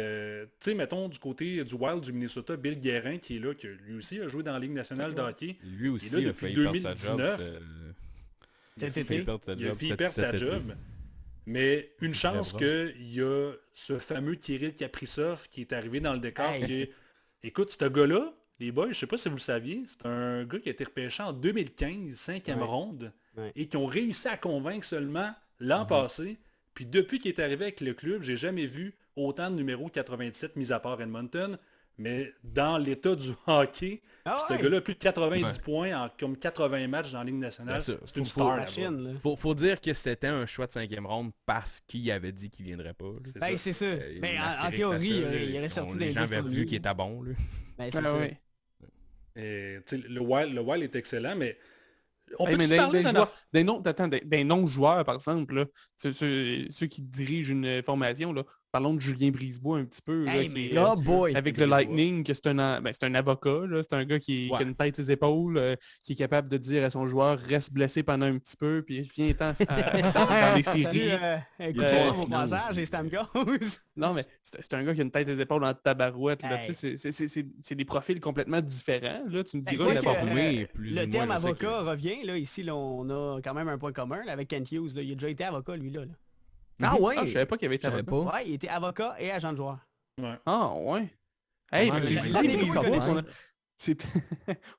Speaker 2: sais, mettons, du côté du Wild du Minnesota, Bill Guérin, qui est là, qui lui aussi a joué dans la Ligue nationale de hockey.
Speaker 7: Lui aussi
Speaker 2: là, depuis 2019.
Speaker 7: Il a failli
Speaker 2: perdre sa job. Mais une chance qu'il y a ce fameux Kirill Kaprizov qui est arrivé dans le décor. Écoute, ce gars-là, les boys, je sais pas si vous le saviez, c'est un gars qui a été repêché en 2015, 5e ronde, et qui ont réussi à convaincre seulement l'an passé. Puis depuis qu'il est arrivé avec le club, j'ai jamais vu autant de numéros 97, mis à part Edmonton. Mais dans l'état du hockey, ce gars-là a plus de 90 points en comme 80 matchs dans la Ligue nationale. C'est une star.
Speaker 7: Faut dire que c'était un choix de 5e ronde parce qu'il avait dit qu'il viendrait pas.
Speaker 9: C'est ça. Mais en théorie, il aurait sorti des
Speaker 7: les gens avaient vu qu'il était bon.
Speaker 9: C'est ça.
Speaker 2: Et, le Wild est excellent, mais... On peut
Speaker 10: des non-joueurs, par exemple, là, ceux qui dirigent une formation, là, Parlons de Julien Brisebois un petit peu. Là,
Speaker 9: Hey,
Speaker 10: qui
Speaker 9: mais
Speaker 10: est,
Speaker 8: oh boy!
Speaker 10: avec le Lightning, que c'est un avocat. Là, c'est un gars qui a une tête ses épaules, qui est capable de dire à son joueur reste blessé pendant un petit peu, puis viens-ten dans les séries.
Speaker 9: Salut, écoutez-moi au passage et Stamkos.
Speaker 10: Non, mais c'est un gars qui a une tête et épaules en tabarouette. Là,
Speaker 9: Hey.
Speaker 10: c'est des profils complètement différents. Là, tu me diras,
Speaker 9: Quoi
Speaker 10: il a
Speaker 9: que,
Speaker 10: pas
Speaker 9: le terme avocat revient, là, ici, là, on a quand même un point commun là, avec Kent Hughes. Là. Il a déjà été avocat, lui, là.
Speaker 8: Ah ouais?
Speaker 10: je savais pas qu'il avait été
Speaker 8: Je savais
Speaker 10: avocat.
Speaker 8: pas.
Speaker 9: Ouais, il était avocat et agent de joueur.
Speaker 2: Ouais.
Speaker 10: Ah, ouais. Hey,
Speaker 8: Ouais,
Speaker 10: c'est
Speaker 8: mais
Speaker 10: Julien
Speaker 8: les
Speaker 10: Brisebois.
Speaker 8: connaissent.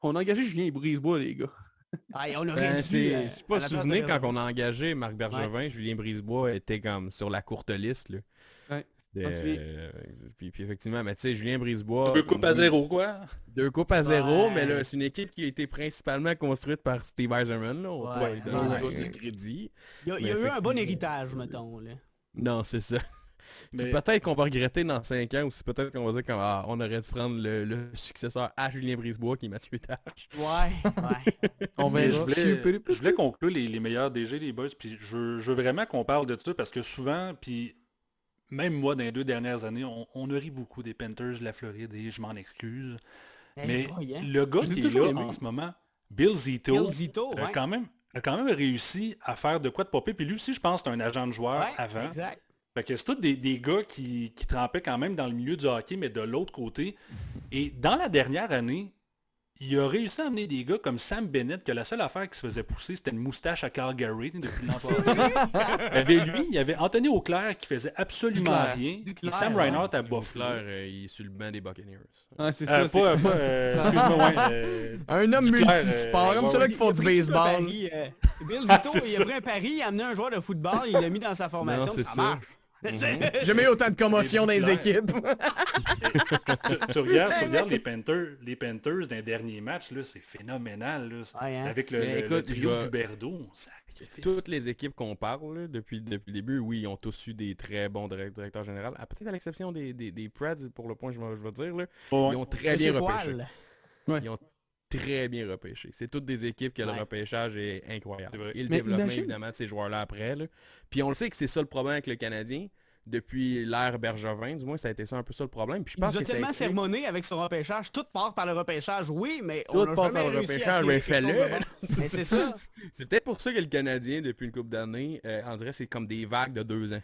Speaker 10: On a engagé Julien Brisebois, les gars.
Speaker 9: Ah, on aurait
Speaker 7: Ben,
Speaker 9: dû...
Speaker 7: c'est pas
Speaker 9: à la place
Speaker 7: souvenir
Speaker 9: de-
Speaker 7: quand on a engagé Marc Bergevin, Julien Brisebois était comme sur la courte liste. Là.
Speaker 10: Ouais.
Speaker 7: C'était,
Speaker 10: m'en souviens.
Speaker 7: puis effectivement, mais tu sais, Julien Brisebois...
Speaker 2: 2 coupes à 0, quoi.
Speaker 7: 2 coupes à 0,
Speaker 9: Ouais.
Speaker 7: mais là, c'est une équipe qui a été principalement construite par Steve Yzerman. Là. On va pas lui donner
Speaker 8: ouais.
Speaker 7: tout le crédit.
Speaker 9: Il y a
Speaker 7: Mais
Speaker 9: eu un bon
Speaker 7: effectivement-
Speaker 9: héritage, mettons. Là.
Speaker 7: Non, c'est ça. Puis
Speaker 2: Mais
Speaker 7: peut-être qu'on va regretter dans 5 ans, ou c'est peut-être qu'on va dire qu'on aurait dû prendre le successeur à Julien Brisebois, qui est Mathieu Tache.
Speaker 9: Ouais.
Speaker 10: On
Speaker 2: Mais
Speaker 10: verra.
Speaker 2: je voulais conclure les meilleurs DG, les boys, puis je veux vraiment qu'on parle de ça, parce que souvent, puis même moi, dans les 2 dernières années, on a ri beaucoup des Panthers de la Floride, et je m'en excuse. Mais le gars
Speaker 10: Je les ai
Speaker 2: qui est
Speaker 10: toujours
Speaker 2: là
Speaker 10: aimés.
Speaker 2: en ce moment, Bill Zito,
Speaker 9: Bill Zito,
Speaker 2: a
Speaker 9: ouais.
Speaker 2: quand même réussi à faire de quoi de popper. Puis lui aussi, je pense, c'est un agent de joueur
Speaker 9: Ouais,
Speaker 2: avant.
Speaker 9: exact.
Speaker 2: Fait que c'est tous des gars qui trempaient quand même dans le milieu du hockey, mais de l'autre côté. Et dans la dernière année, il a réussi à amener des gars comme Sam Bennett, que la seule affaire qui se faisait pousser, c'était une moustache à Calgary depuis l'an passé. Il y avait Anthony Auclair qui faisait absolument
Speaker 10: Duclair.
Speaker 2: rien.
Speaker 9: Duclair,
Speaker 2: Et Sam
Speaker 9: ouais.
Speaker 2: Reinhardt à
Speaker 7: Buffler,
Speaker 2: Buffalo.
Speaker 7: il est sur le banc des Buccaneers.
Speaker 10: Ah, c'est ça.
Speaker 2: Excuse-moi, ouais.
Speaker 8: Un homme
Speaker 2: Duclair,
Speaker 8: multisport, comme
Speaker 2: ouais,
Speaker 8: ceux-là
Speaker 2: ouais.
Speaker 8: qui font du
Speaker 9: Il a pris tout un
Speaker 8: baseball.
Speaker 9: pari, Bill Zito,
Speaker 2: c'est
Speaker 9: il a
Speaker 2: ça.
Speaker 9: pris un pari, il a amené un joueur de football, il l'a mis dans sa formation,
Speaker 7: Non,
Speaker 9: puis
Speaker 7: c'est
Speaker 9: ça
Speaker 7: ça.
Speaker 9: marche.
Speaker 8: J'ai jamais eu autant de commotion dans les
Speaker 2: Duclair.
Speaker 8: équipes.
Speaker 2: tu regardes les Panthers d'un dernier match, là, c'est phénoménal. Là.
Speaker 9: Ouais, hein.
Speaker 2: Avec
Speaker 7: Mais
Speaker 2: le
Speaker 7: écoute,
Speaker 2: trio
Speaker 7: je vais-
Speaker 2: d'Huberdeau, sacrifice.
Speaker 7: Toutes les équipes qu'on parle là, depuis le début, oui, ils ont tous eu des très bons directeurs généraux. Ah, peut-être à l'exception des Preds, pour le point je vais dire. Là,
Speaker 2: Ouais.
Speaker 7: ils ont très
Speaker 9: Monsieur
Speaker 7: bien repêché.
Speaker 9: Poil.
Speaker 7: Ils ont très bien repêché. C'est toutes des équipes que le
Speaker 9: Ouais.
Speaker 7: repêchage est incroyable.
Speaker 2: C'est vrai.
Speaker 7: Et le
Speaker 10: Mais
Speaker 7: développement,
Speaker 10: imagine-
Speaker 7: évidemment, de ces joueurs-là après. Là. Puis on le sait que c'est ça le problème avec le Canadien. Depuis l'ère Bergevin, du moins, ça a été ça un peu ça le problème. Puis je
Speaker 9: Il
Speaker 7: pense
Speaker 9: nous a
Speaker 7: que ça
Speaker 9: tellement
Speaker 7: explique-
Speaker 9: sermonné avec son repêchage. Tout part par le repêchage, oui, mais
Speaker 7: Tout
Speaker 9: on n'a
Speaker 7: passe
Speaker 9: jamais
Speaker 7: par le
Speaker 9: réussi
Speaker 7: repêchage,
Speaker 9: à
Speaker 7: mais
Speaker 9: tirer quelque chose
Speaker 7: fais-le.
Speaker 9: de bon. Mais c'est ça.
Speaker 7: C'est peut-être pour ça que le Canadien, depuis une couple d'années, on dirait que c'est comme des vagues de 2 ans.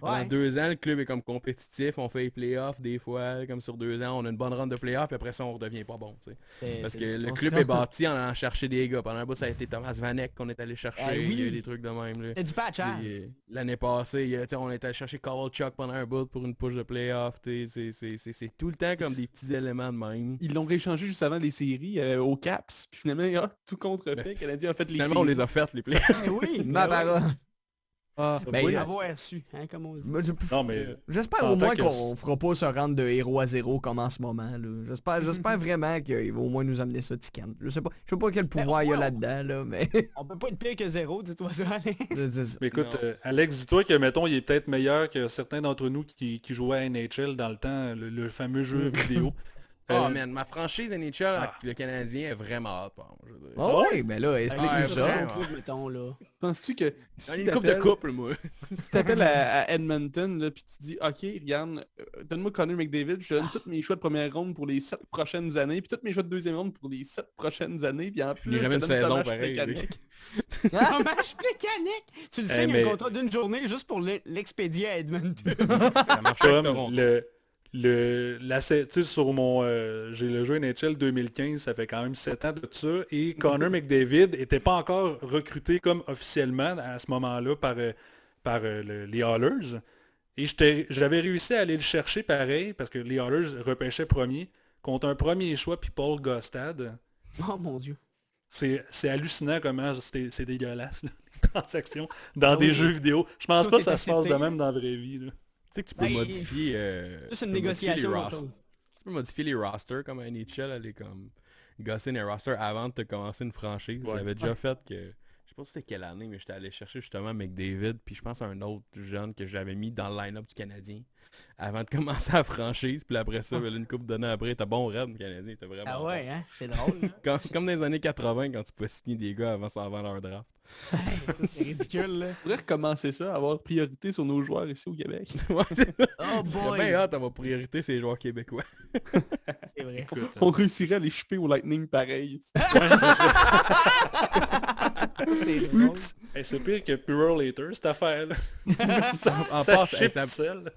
Speaker 7: Pendant
Speaker 9: Ouais.
Speaker 7: 2 ans, le club est comme compétitif, on fait les playoffs des fois, comme sur 2 ans, on a une bonne run de playoffs, puis après ça, on redevient pas bon. Tu sais.
Speaker 9: C'est-
Speaker 7: Parce
Speaker 9: c'est
Speaker 7: que
Speaker 9: ça.
Speaker 7: le
Speaker 8: On
Speaker 7: club
Speaker 8: se
Speaker 7: est
Speaker 8: rend-
Speaker 7: bâti en allant chercher des gars. Pendant un bout, ça a été Thomas Vanek qu'on est allé chercher,
Speaker 9: Ah oui.
Speaker 7: il y a eu des trucs de même. Là.
Speaker 9: C'est du patchage.
Speaker 7: Puis, l'année passée, tu sais, on est allé chercher Kovalchuk pendant un bout pour une push de playoff. Tu sais, c'est tout le temps comme des petits éléments de même.
Speaker 10: Ils l'ont rééchangé juste avant les séries au Caps. Puis finalement, tout contrefait. Le Canadien a fait les
Speaker 7: Finalement, on
Speaker 10: séries.
Speaker 7: les a faites, les playoffs.
Speaker 9: Eh oui.
Speaker 8: Ma
Speaker 9: ben oui.
Speaker 8: parole.
Speaker 10: Ah,
Speaker 8: Ben,
Speaker 10: oui.
Speaker 9: Avoir reçu, hein, comme on dit.
Speaker 2: Non, mais
Speaker 8: J'espère
Speaker 2: Ça
Speaker 8: au moins
Speaker 2: entend que
Speaker 8: qu'on fera pas se rendre de héros à zéro comme en ce moment. là. J'espère vraiment qu'il va au moins nous amener ça Tican. Je sais pas quel pouvoir il y a
Speaker 9: ouais,
Speaker 8: là-dedans, là, mais...
Speaker 9: On peut pas être pire que zéro, dis-toi ça, Alex.
Speaker 8: c'est ça.
Speaker 2: Mais écoute,
Speaker 7: Non,
Speaker 2: Alex, dis-toi que, mettons, il est peut-être meilleur que certains d'entre nous qui jouaient à NHL dans le temps, le fameux jeu vidéo.
Speaker 7: Oh man, ma franchise NHL avec
Speaker 2: Ah.
Speaker 7: le Canadien est vraiment hot. Je veux dire.
Speaker 8: Ah ouais, ben là, explique-nous
Speaker 7: Ouais,
Speaker 8: ça.
Speaker 7: vraiment.
Speaker 9: Mettons, là.
Speaker 10: Penses-tu que
Speaker 7: J'en ai
Speaker 10: si
Speaker 7: une couple de
Speaker 10: t'appelles-
Speaker 7: couple, moi.
Speaker 10: si t'appelles à Edmonton, là, puis tu dis, OK, regarde, donne-moi Connor McDavid, je te donne tous mes choix de première ronde pour les 7 prochaines années, puis tous mes choix de deuxième ronde pour les 7 prochaines années, puis en plus,
Speaker 7: Il y a jamais
Speaker 10: je te
Speaker 7: une
Speaker 10: donne
Speaker 7: saison
Speaker 10: Tomas
Speaker 7: pareille,
Speaker 10: Plekanec.
Speaker 9: Dommage mécanique. Tu le signes
Speaker 2: mais-
Speaker 9: un contrat d'une journée juste pour l'expédier à Edmonton.
Speaker 7: Ça marche avec
Speaker 2: Comme
Speaker 7: Toronto.
Speaker 2: tu sais, sur mon... j'ai le jeu NHL 2015, ça fait quand même 7 ans de ça, et Connor McDavid était pas encore recruté comme officiellement à ce moment-là par les Oilers. Et j'avais réussi à aller le chercher pareil, parce que les Oilers repêchaient premier, contre un premier choix, puis Paul Gostad.
Speaker 9: Oh mon Dieu.
Speaker 2: C'est hallucinant comment c'est dégueulasse, là, les transactions dans
Speaker 9: Ah
Speaker 2: des
Speaker 9: oui.
Speaker 2: jeux vidéo. Je pense
Speaker 9: Tout
Speaker 2: pas
Speaker 9: est
Speaker 2: que ça se passe de
Speaker 9: accepté.
Speaker 2: même dans la vraie vie. Là.
Speaker 7: Tu sais que tu peux
Speaker 9: Ben,
Speaker 7: modifier...
Speaker 9: Juste une
Speaker 7: tu peux
Speaker 9: négociation
Speaker 7: modifier les
Speaker 9: ou autre chose.
Speaker 7: Tu peux modifier les rosters comme à NHL, aller comme gosser les rosters avant de te commencer une franchise.
Speaker 2: Ouais.
Speaker 7: J'avais déjà fait que... Je sais pas c'était quelle année, mais j'étais allé chercher justement McDavid, puis je pense à un autre jeune que j'avais mis dans le line-up du Canadien avant de commencer la franchise, puis après ça, ben, une couple d'années après, t'as bon rêve, le Canadien, t'as vraiment
Speaker 9: Ah
Speaker 7: bon.
Speaker 9: ouais, hein? C'est drôle. Hein?
Speaker 7: Comme dans les années 80, quand tu pouvais signer des gars avant leur draft.
Speaker 9: C'est ridicule, là.
Speaker 10: On pourrait recommencer ça, avoir priorité sur nos joueurs ici au Québec.
Speaker 7: Ouais, c'est ça.
Speaker 9: Oh boy!
Speaker 7: C'est bien hâte, avoir priorité ces joueurs québécois.
Speaker 9: C'est vrai.
Speaker 2: Écoute,
Speaker 10: On réussirait à les choper au Lightning pareil.
Speaker 2: ouais, c'est ça.
Speaker 9: C'est drôle.
Speaker 2: Hey, c'est pire que Purelator, cette affaire-là.
Speaker 7: En
Speaker 2: Ça
Speaker 7: passe,
Speaker 2: chip
Speaker 7: ça-
Speaker 2: seul.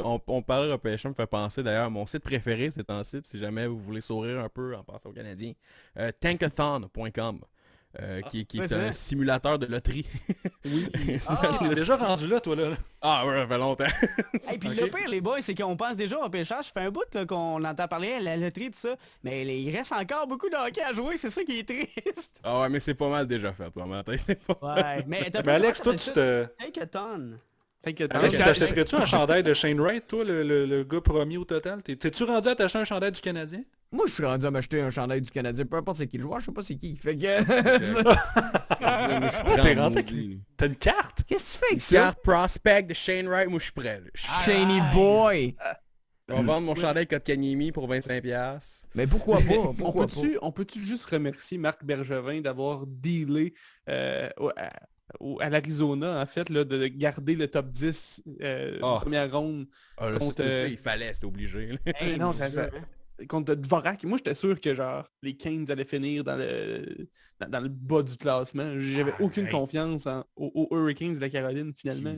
Speaker 7: on parle repêchage, me fait penser d'ailleurs à mon site préféré, c'est un site, si jamais vous voulez sourire un peu en passant aux Canadiens, tankathon.com. Qui
Speaker 9: Ouais,
Speaker 7: est
Speaker 9: c'est
Speaker 7: un
Speaker 9: vrai.
Speaker 7: simulateur de loterie.
Speaker 10: Oui.
Speaker 2: T'es déjà rendu là, toi, là.
Speaker 7: Ah ouais, ça fait longtemps.
Speaker 9: Et puis le pire, les boys, c'est qu'on pense déjà au pêchage. Ça fait un bout là, qu'on entend parler à la loterie, tout ça. Mais il reste encore beaucoup de hockey à jouer, c'est ça qui est triste.
Speaker 7: Ah ouais, mais c'est pas mal déjà fait, toi, matin.
Speaker 9: Ouais, mais t'as
Speaker 2: Mais Alex, toi, tu te...
Speaker 9: Take a ton.
Speaker 10: T'inquiète pas.
Speaker 2: Alex, tu t'achèterais-tu un chandail de Shane Wright, toi, le gars promis au total? T'es-tu rendu à t'acheter un chandail du Canadien?
Speaker 8: Moi, je suis rendu à m'acheter un chandail du Canadien, peu importe c'est qui le joueur, je sais pas c'est qui. Fait que...
Speaker 2: T'es rendu avec... T'as une carte?
Speaker 8: Qu'est-ce que tu fais avec ça?
Speaker 7: Carte prospect de Shane Wright, moi je suis prêt. Là.
Speaker 8: Shaney boy!
Speaker 7: Je vais vendre mon chandail Kotkaniemi pour 25$.
Speaker 8: Mais pourquoi pas? Pourquoi pas?
Speaker 10: On peut-tu juste remercier Marc Bergevin d'avoir dealé à l'Arizona, en fait, là, de garder le top 10 première ronde
Speaker 7: Ah, là,
Speaker 10: contre...
Speaker 7: il fallait, c'était obligé. Là.
Speaker 9: Hey,
Speaker 10: non,
Speaker 9: mon
Speaker 10: ça,
Speaker 9: Dieu,
Speaker 10: ça-
Speaker 9: hein.
Speaker 10: contre Dvorak. Moi, j'étais sûr que genre les Canes allaient finir dans le bas du classement. J'avais aucune confiance aux Hurricanes de la Caroline, finalement.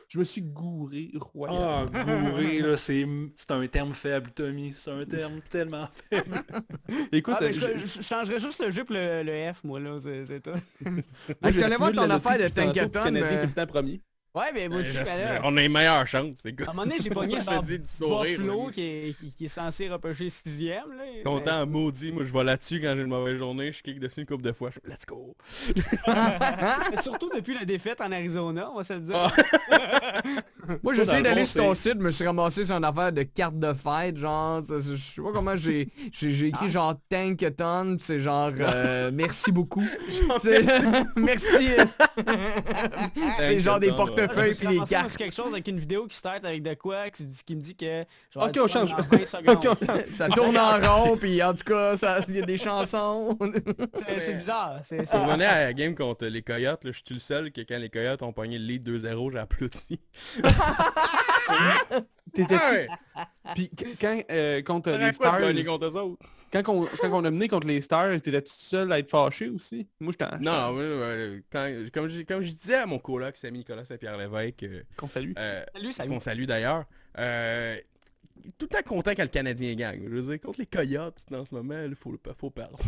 Speaker 10: Je me suis gouré royal.
Speaker 2: Ah, gouré, là, c'est un terme faible, Tommy. C'est un terme tellement faible.
Speaker 10: Écoute,
Speaker 9: Ah, mais je changerais juste le G pour le F, moi, là, c'est tout.
Speaker 8: Je te allais voir ton affaire de Tankathon,
Speaker 10: Canadien
Speaker 8: mais...
Speaker 10: capitaine premier.
Speaker 9: Ouais, mais moi aussi, ben là,
Speaker 7: On a les meilleures chances, c'est quoi.
Speaker 9: à un moment donné, j'ai pogné
Speaker 7: Je te
Speaker 9: genre
Speaker 7: dis de sourire,
Speaker 9: Buffalo
Speaker 7: là.
Speaker 9: qui est censé repêcher 6e. Là,
Speaker 7: Content, maudit, moi je vais là-dessus quand j'ai une mauvaise journée, je clique dessus une couple de fois, je fais let's go.
Speaker 9: Mais surtout depuis la défaite en Arizona, on va se le dire.
Speaker 8: Moi,
Speaker 2: Dans
Speaker 8: j'essaie
Speaker 2: le
Speaker 8: d'aller
Speaker 2: fond,
Speaker 8: sur ton
Speaker 2: c'est-
Speaker 8: site, je me suis ramassé sur une affaire de carte de fête, genre, je sais pas comment j'ai écrit genre Tankathon, pis c'est genre merci beaucoup. C'est- merci. C'est genre des
Speaker 7: Tankathon,
Speaker 8: portefeuilles
Speaker 9: Je
Speaker 8: pis
Speaker 9: me suis
Speaker 8: des
Speaker 9: ramassé
Speaker 8: cartes.
Speaker 9: sur quelque chose avec une vidéo qui start avec de quoi, qui me dit que... genre,
Speaker 10: Ok,
Speaker 9: tu
Speaker 10: on
Speaker 9: vas
Speaker 10: change.
Speaker 9: en 20 secondes.
Speaker 8: Ça tourne en rond, pis en tout cas, il y a des chansons.
Speaker 9: C'est bizarre.
Speaker 7: Pour revenir à la game contre les Coyotes, là, je suis le seul que quand les Coyotes ont pogné le lead 2-0, j'ai applaudi.
Speaker 10: T'étais-tu... Puis quand contre les Stars,
Speaker 7: contre eux autres.
Speaker 10: quand on a mené contre les Stars, t'étais-tu seul à être fâché aussi? Moi, j'étais...
Speaker 7: Non, comme je disais à mon coloc, Samy Nicolas Saint-Pierre Lévesque,
Speaker 10: Qu'on salue.
Speaker 9: Salut.
Speaker 7: qu'on salue d'ailleurs, tout le temps content quand le Canadien gagne. Je veux dire, contre les Coyotes, dans ce moment, il faut perdre.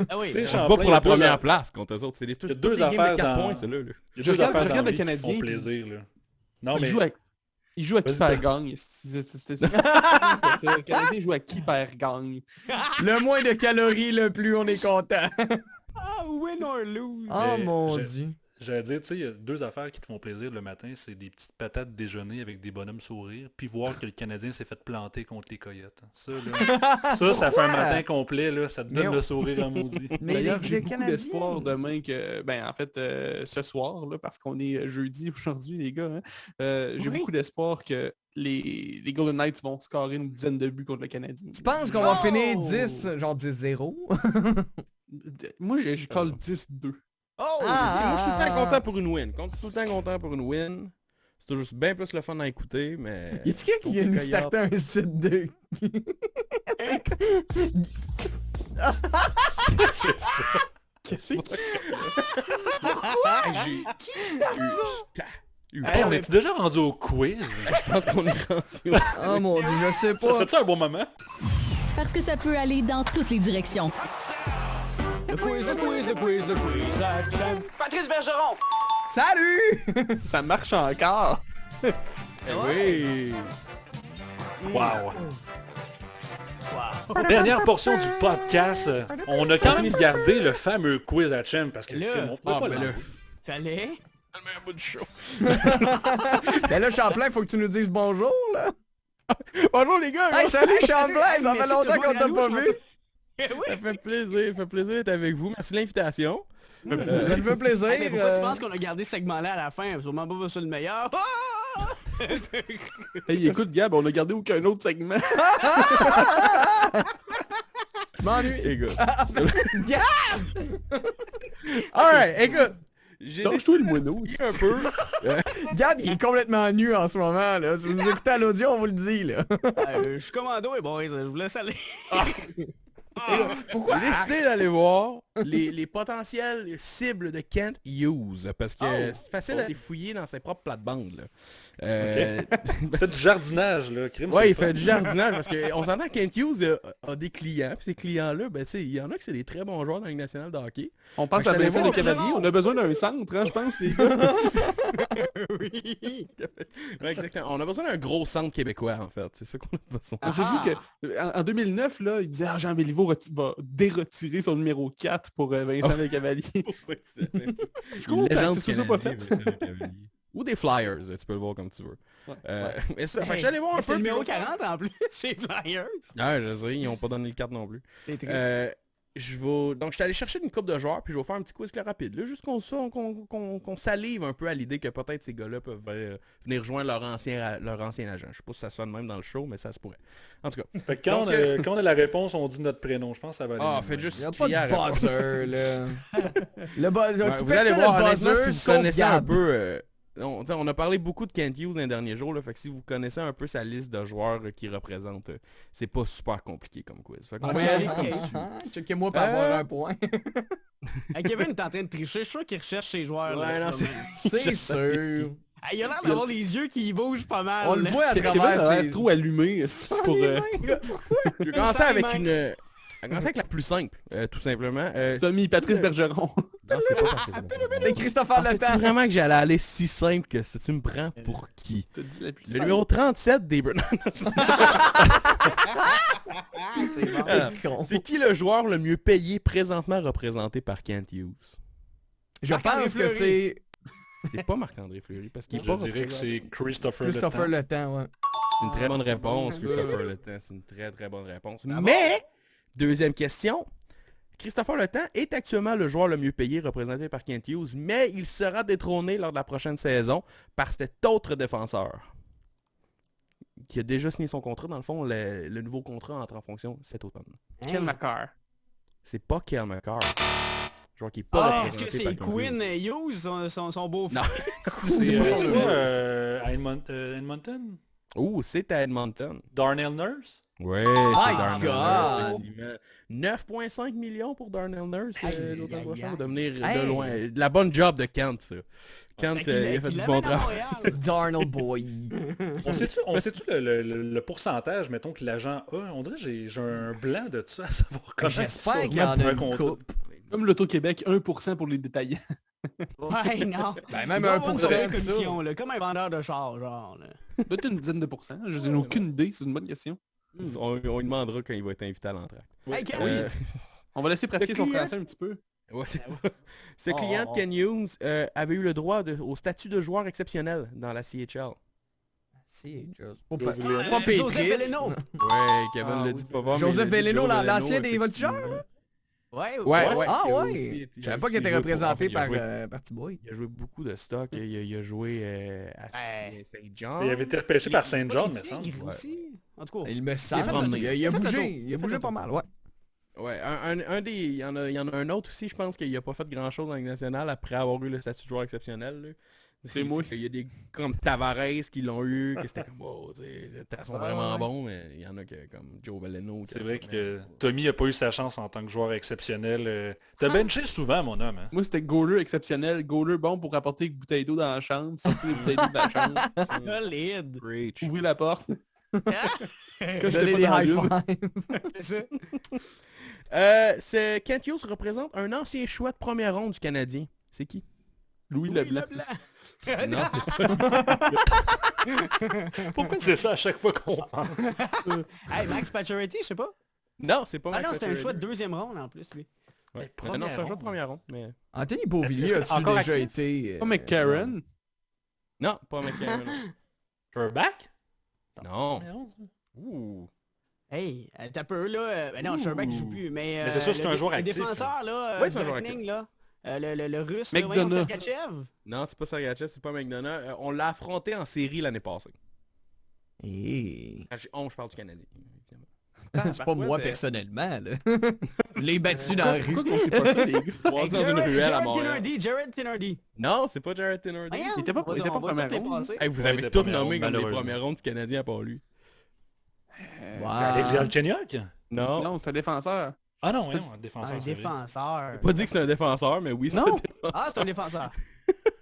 Speaker 9: Ah oui.
Speaker 2: Tu sais,
Speaker 7: C'est
Speaker 2: Champlain,
Speaker 7: pas pour
Speaker 2: il y a
Speaker 7: la
Speaker 2: deux
Speaker 7: première
Speaker 2: a-
Speaker 7: place contre eux autres. C'est
Speaker 2: Il y a
Speaker 7: toutes
Speaker 2: deux
Speaker 7: des games
Speaker 2: affaires
Speaker 7: de 4
Speaker 2: dans-
Speaker 7: points, celle-là. Là.
Speaker 2: Il y a
Speaker 10: Je
Speaker 2: deux
Speaker 10: regarde
Speaker 2: affaires dans
Speaker 10: le
Speaker 2: la vie qui
Speaker 10: Canadien,
Speaker 2: font
Speaker 10: puis-
Speaker 2: plaisir, là. Non,
Speaker 10: Il
Speaker 2: mais...
Speaker 10: joue à qui
Speaker 2: Vas-y,
Speaker 10: perd gagne. C'était ça. Le Canadien joue à qui perd gagne.
Speaker 8: Le moins de calories, le plus on est content.
Speaker 9: Ah, win or lose.
Speaker 8: Oh
Speaker 2: Mais
Speaker 8: mon
Speaker 2: je-
Speaker 8: dieu.
Speaker 2: J'allais dire, tu sais, il y a deux affaires qui te font plaisir le matin, c'est des petites patates déjeuner avec des bonhommes sourires, puis voir que le Canadien s'est fait planter contre les Coyotes. Ça, là, ça fait un matin complet, là, ça te donne
Speaker 8: Mais
Speaker 2: le sourire en maudit.
Speaker 8: Mais
Speaker 10: D'ailleurs,
Speaker 8: les
Speaker 10: j'ai beaucoup
Speaker 8: Canadiens-
Speaker 10: d'espoir demain que... Ben, en fait, ce soir, là, parce qu'on est jeudi aujourd'hui, les gars, hein, j'ai
Speaker 9: Oui.
Speaker 10: beaucoup d'espoir que les Golden Knights vont scorer une dizaine de buts contre le Canadien.
Speaker 8: Tu penses qu'on va finir 10, genre 10-0?
Speaker 10: Moi, je colle 10-2.
Speaker 9: Oh!
Speaker 7: Moi, je suis tout le temps content pour une win. Tout le temps content pour une win. C'est toujours bien plus le fun à écouter, mais...
Speaker 8: Y a-t-il quelqu'un qui vient nous starter un site de...
Speaker 2: C'est ça.
Speaker 10: Qu'est-ce que c'est?
Speaker 7: Qui start ça?
Speaker 2: Hey, on est déjà rendu au quiz?
Speaker 7: Je pense qu'on est rendu.
Speaker 8: Oh mon dieu, je sais
Speaker 2: Ça
Speaker 8: pas.
Speaker 2: serait-tu un bon moment?
Speaker 1: Parce que ça peut aller dans toutes les directions.
Speaker 9: Le quiz. Patrice Bergeron!
Speaker 8: Salut!
Speaker 10: Ça marche encore!
Speaker 7: Oui!
Speaker 2: Wow! Dernière portion du podcast, on a quand même gardé le fameux quiz à Chem parce que
Speaker 9: Là.
Speaker 2: on pouvait pas
Speaker 7: ben là.
Speaker 2: l'enlever.
Speaker 9: Fallait?
Speaker 7: Le meilleur bout du show.
Speaker 8: Ben là, Champlain, faut que tu nous dises bonjour, là.
Speaker 7: Bonjour les gars!
Speaker 8: Hey, salut
Speaker 9: Hey,
Speaker 8: Champlain,
Speaker 9: salut.
Speaker 8: ça
Speaker 9: Hey,
Speaker 8: fait
Speaker 9: merci
Speaker 8: longtemps
Speaker 9: de
Speaker 8: qu'on t'a
Speaker 9: voir
Speaker 8: pas
Speaker 9: à nous,
Speaker 8: vu.
Speaker 7: Ça fait plaisir d'être avec vous. Merci de l'invitation.
Speaker 8: Ça me fait plaisir.
Speaker 9: Hey, mais pourquoi tu penses qu'on a gardé ce segment-là à la fin? Sûrement pas sur le meilleur. Ah!
Speaker 10: Hey, écoute, Gab, on a gardé aucun autre segment.
Speaker 8: Je m'ennuie.
Speaker 7: Écoute.
Speaker 8: Gab!
Speaker 7: Alright, écoute. J'ai
Speaker 10: Lâche-toi le moineau.
Speaker 7: un peu.
Speaker 8: Gab, il est complètement nu en ce moment, là. Si vous nous écoutez à l'audio, on vous le dit, là.
Speaker 9: Je suis commando et boys, je vous laisse aller.
Speaker 7: Pourquoi j'ai décidé d'aller voir les potentielles cibles de Kent Hughes parce que c'est facile d'aller fouiller dans ses propres plates-bandes.
Speaker 2: Il fait du jardinage, là. Crime,
Speaker 7: ouais, il fait du jardinage parce qu'on s'entend que Kent Hughes a des clients. Puis ces clients-là, ben, il y en a que c'est des très bons joueurs dans la Ligue nationale de hockey.
Speaker 10: On pense à Vincent des Cavaliers. On a besoin d'un centre, hein, je pense, les gars.
Speaker 7: Oui. Ouais, exactement. On a besoin d'un gros centre québécois, en fait. C'est ça qu'on a besoin.
Speaker 10: On s'est dit qu'en 2009, là, il disait Jean Béliveau va déretirer son numéro 4 pour Vincent des Cavaliers. Je suis content que c'est ça pas fait.
Speaker 7: Ou des Flyers, tu peux le voir comme tu veux. Mais ça, fait que j'allais voir un peu.
Speaker 9: C'est le numéro 40 en plus chez Flyers.
Speaker 7: Ouais, je sais, ils n'ont pas donné le 4 non plus.
Speaker 9: C'est triste.
Speaker 7: Donc, je suis allé chercher une coupe de joueurs, puis je vais faire un petit quiz rapide. Là, juste qu'on salive un peu à l'idée que peut-être ces gars-là peuvent venir rejoindre leur ancien agent. Je sais pas si ça sonne même dans le show, mais ça se pourrait. En tout cas.
Speaker 2: Fait que quand on a la réponse, on dit notre prénom. Je pense que ça va aller.
Speaker 7: Ah, faites juste.
Speaker 8: Il n'y a pas de buzzer, là. Le buzzer,
Speaker 7: vous allez voir, honnêtement, si vous connaissez un peu... on a parlé beaucoup de Kent Hughes dans les derniers jours, là, fait que si vous connaissez un peu sa liste de joueurs qu'il représente, c'est pas super compliqué comme quiz. Fait qu'on va y aller comme ça.
Speaker 8: Checkez-moi pour avoir un point.
Speaker 9: Kevin est en train de tricher, je suis sûr qu'il recherche ses joueurs.
Speaker 7: Ouais,
Speaker 9: là,
Speaker 7: non,
Speaker 8: c'est sûr.
Speaker 9: Il a l'air d'avoir les yeux qui bougent pas mal.
Speaker 8: On le voit à
Speaker 10: Kevin
Speaker 8: travers
Speaker 10: a l'air trop allumé pour...
Speaker 7: Je vais commencer avec la plus simple, tout simplement.
Speaker 10: Tu as mis Patrice Bergeron.
Speaker 7: Non, c'est pas Patrice Bergeron.
Speaker 8: C'est Christopher Le
Speaker 7: C'est vraiment que j'allais aller si simple que ça, tu me prends pour qui? Le numéro 37 des... C'est qui le joueur le mieux payé présentement représenté par Kent Hughes?
Speaker 8: Je pense que c'est...
Speaker 7: C'est pas Marc-André Fleury parce qu'il est
Speaker 2: Je
Speaker 7: pas
Speaker 2: dirais que c'est Christopher
Speaker 8: Le Temps, ouais.
Speaker 7: C'est une très bonne réponse, Christopher Le Temps. C'est une très très bonne réponse. Mais, deuxième question. Christopher Le Temps est actuellement le joueur le mieux payé représenté par Kent Hughes, mais il sera détrôné lors de la prochaine saison par cet autre défenseur qui a déjà signé son contrat. Dans le fond, le nouveau contrat entre en fonction cet automne.
Speaker 10: Ken McCarr.
Speaker 7: C'est pas Kel McCarr. Joueur qui est pas
Speaker 9: est-ce que c'est Quinn Hughes, son beau-frère?
Speaker 7: Non.
Speaker 2: C'est à Edmonton?
Speaker 7: Oh, c'est à Edmonton.
Speaker 2: Darnell Nurse?
Speaker 7: Ouais,
Speaker 8: My
Speaker 7: c'est Darnell
Speaker 8: God!
Speaker 7: Nurse. 9,5 millions pour Darnell Nurse. L'automne prochain va devenir
Speaker 8: Hey.
Speaker 7: de loin. De la bonne job de Kent, ça. Kent, il a fait du bon travail.
Speaker 8: Darnell Boy.
Speaker 2: On sait-tu le pourcentage, mettons, que l'agent a? On dirait que j'ai un blanc de ça à savoir comment
Speaker 8: J'espère qu'il y en a une coupe.
Speaker 10: Comme l'Auto-Québec, 1% pour les détaillants.
Speaker 9: Ouais, non.
Speaker 8: Ben, même
Speaker 9: Il doit avoir
Speaker 8: 1%,
Speaker 9: une commission, là, comme un vendeur de char, genre. Là.
Speaker 10: Peut-être une dizaine de pourcents. Je n'ai aucune idée, c'est une bonne question.
Speaker 7: On lui demandera quand il va être invité à l'entracte.
Speaker 9: Hey,
Speaker 10: On va laisser pratiquer son français un petit peu.
Speaker 7: Ouais, ce client de Ken Hughes avait eu le droit au statut de joueur exceptionnel dans la CHL.
Speaker 8: Pas
Speaker 9: Joseph Veleno.
Speaker 7: Ouais, Kevin l'a dit pas fort.
Speaker 8: Joseph Veleno, l'ancien des Voltigeurs?
Speaker 9: Ouais.
Speaker 8: Ah ouais! Je savais pas qu'il était représenté par Thibault.
Speaker 7: Il a joué beaucoup de stock. Il a joué à Saint-Jean.
Speaker 2: Il avait été repêché par Saint-John, me semble.
Speaker 9: Aussi. En tout cas,
Speaker 8: Il me semble. Il a bougé. Il a bougé pas mal, ouais.
Speaker 7: Ouais, il y en a un autre aussi, je pense qu'il a pas fait grand-chose dans la Ligue nationale après avoir eu le statut de joueur exceptionnel. Là.
Speaker 10: C'est moi.
Speaker 7: Il y a des comme Tavares qui l'ont eu, que c'était comme, wow, les sont vraiment bons, mais il y en a comme Joe Veleno.
Speaker 2: C'est vrai que Tommy n'a pas eu sa chance en tant que joueur exceptionnel. T'as benché souvent, mon homme. Hein?
Speaker 10: Moi, c'était goaler exceptionnel. Goaler bon pour rapporter une bouteille d'eau dans la chambre. Sortir les bouteilles d'eau de la chambre.
Speaker 9: solide.
Speaker 10: Ouvrir la porte.
Speaker 8: Donner des high-fives.
Speaker 9: C'est ça.
Speaker 7: Kent Hughes représente un ancien choix de première ronde du Canadien. C'est qui?
Speaker 10: Louis Leblanc.
Speaker 7: Non, c'est pas.
Speaker 2: Pourquoi c'est ça à chaque fois qu'on parle?
Speaker 9: Hey, Max Pacioretty, je sais pas.
Speaker 7: Non, c'est pas
Speaker 9: Ah
Speaker 7: Max
Speaker 9: non, c'était un
Speaker 7: Pacioretty.
Speaker 9: choix de deuxième ronde en plus, lui.
Speaker 7: Ouais. Non, c'est un choix de première ronde. Mais...
Speaker 8: Anthony Beauvillier a-tu
Speaker 2: encore
Speaker 8: déjà
Speaker 2: actif?
Speaker 8: été...
Speaker 10: Pas McCarron.
Speaker 7: Non, pas McCarron.
Speaker 2: Herback?
Speaker 7: Non. Ouh.
Speaker 9: Hey, t'as peu là. Ben non, Sherbak il joue plus, mais
Speaker 2: c'est sûr, c'est un joueur
Speaker 9: le
Speaker 2: actif.
Speaker 9: défenseur là,
Speaker 7: Ouais, c'est un
Speaker 9: du
Speaker 7: joueur
Speaker 9: Lightning, là. Le russe,
Speaker 10: McDonough.
Speaker 9: là, voyons, Sergachev.
Speaker 7: Non, c'est pas Sergachev, c'est pas McDonough. On l'a affronté en série l'année passée.
Speaker 8: Hey.
Speaker 7: Quand je parle du Canadien.
Speaker 8: C'est pas moi personnellement, là. Les battus dans la rue.
Speaker 10: Pourquoi qu'on sait pas ça, les gars?
Speaker 7: Croisés dans une ruelle à Montréal.
Speaker 9: Jared Tenardy.
Speaker 7: Non, c'est pas Jared Tenardy.
Speaker 10: Il était pas première ronde.
Speaker 7: Hey, vous
Speaker 2: Ouais,
Speaker 7: avez
Speaker 2: il était
Speaker 7: tous
Speaker 2: première
Speaker 7: nommé
Speaker 2: ronde,
Speaker 7: comme les
Speaker 2: malheureusement.
Speaker 7: premières rondes du Canadien à part lui.
Speaker 2: Alex Galchenyuk?
Speaker 7: Non.
Speaker 10: Non, c'est un défenseur.
Speaker 2: Ah non, ouais, un défenseur.
Speaker 9: Un
Speaker 2: c'est vrai.
Speaker 9: défenseur.
Speaker 7: Pas dit que c'est un défenseur, mais oui, c'est un
Speaker 10: Non.
Speaker 7: défenseur.
Speaker 9: Ah, c'est un défenseur.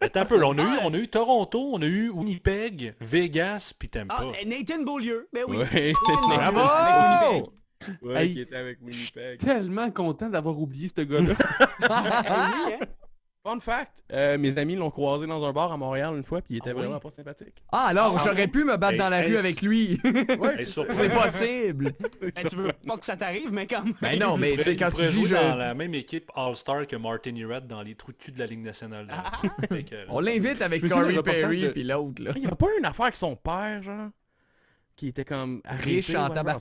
Speaker 2: Attends un peu, là, on a eu Toronto, on a eu Winnipeg, Vegas, puis Tampa.
Speaker 9: Ah, Nathan Beaulieu. Ben oui.
Speaker 7: Ouais.
Speaker 9: Bravo!
Speaker 8: Bravo!
Speaker 7: Ouais,
Speaker 10: Hey,
Speaker 7: qui était avec Winnipeg.
Speaker 10: Tellement content d'avoir oublié ce gars-là.
Speaker 9: Oui, hein?
Speaker 7: Fun fact, mes amis l'ont croisé dans un bar à Montréal une fois, puis il était vraiment pas sympathique.
Speaker 8: Ah, alors, j'aurais pu me battre dans la rue avec lui.
Speaker 2: Hey, surprenant.
Speaker 8: C'est possible.
Speaker 9: Ben, tu veux pas que ça t'arrive, mais quand même.
Speaker 8: Ben non, mais tu sais, quand
Speaker 2: Il
Speaker 8: tu
Speaker 2: pourrait
Speaker 8: dis...
Speaker 2: jouer dans la même équipe All-Star que Martin Urette dans les trous de cul de la Ligue nationale. Fait que,
Speaker 8: On l'invite avec
Speaker 10: Je me souviens
Speaker 8: Corey
Speaker 10: d'un reportage
Speaker 8: Perry
Speaker 10: de-
Speaker 8: puis l'autre, là.
Speaker 7: Il y avait pas eu une affaire avec son père, genre, qui était comme
Speaker 8: Riche en tabac.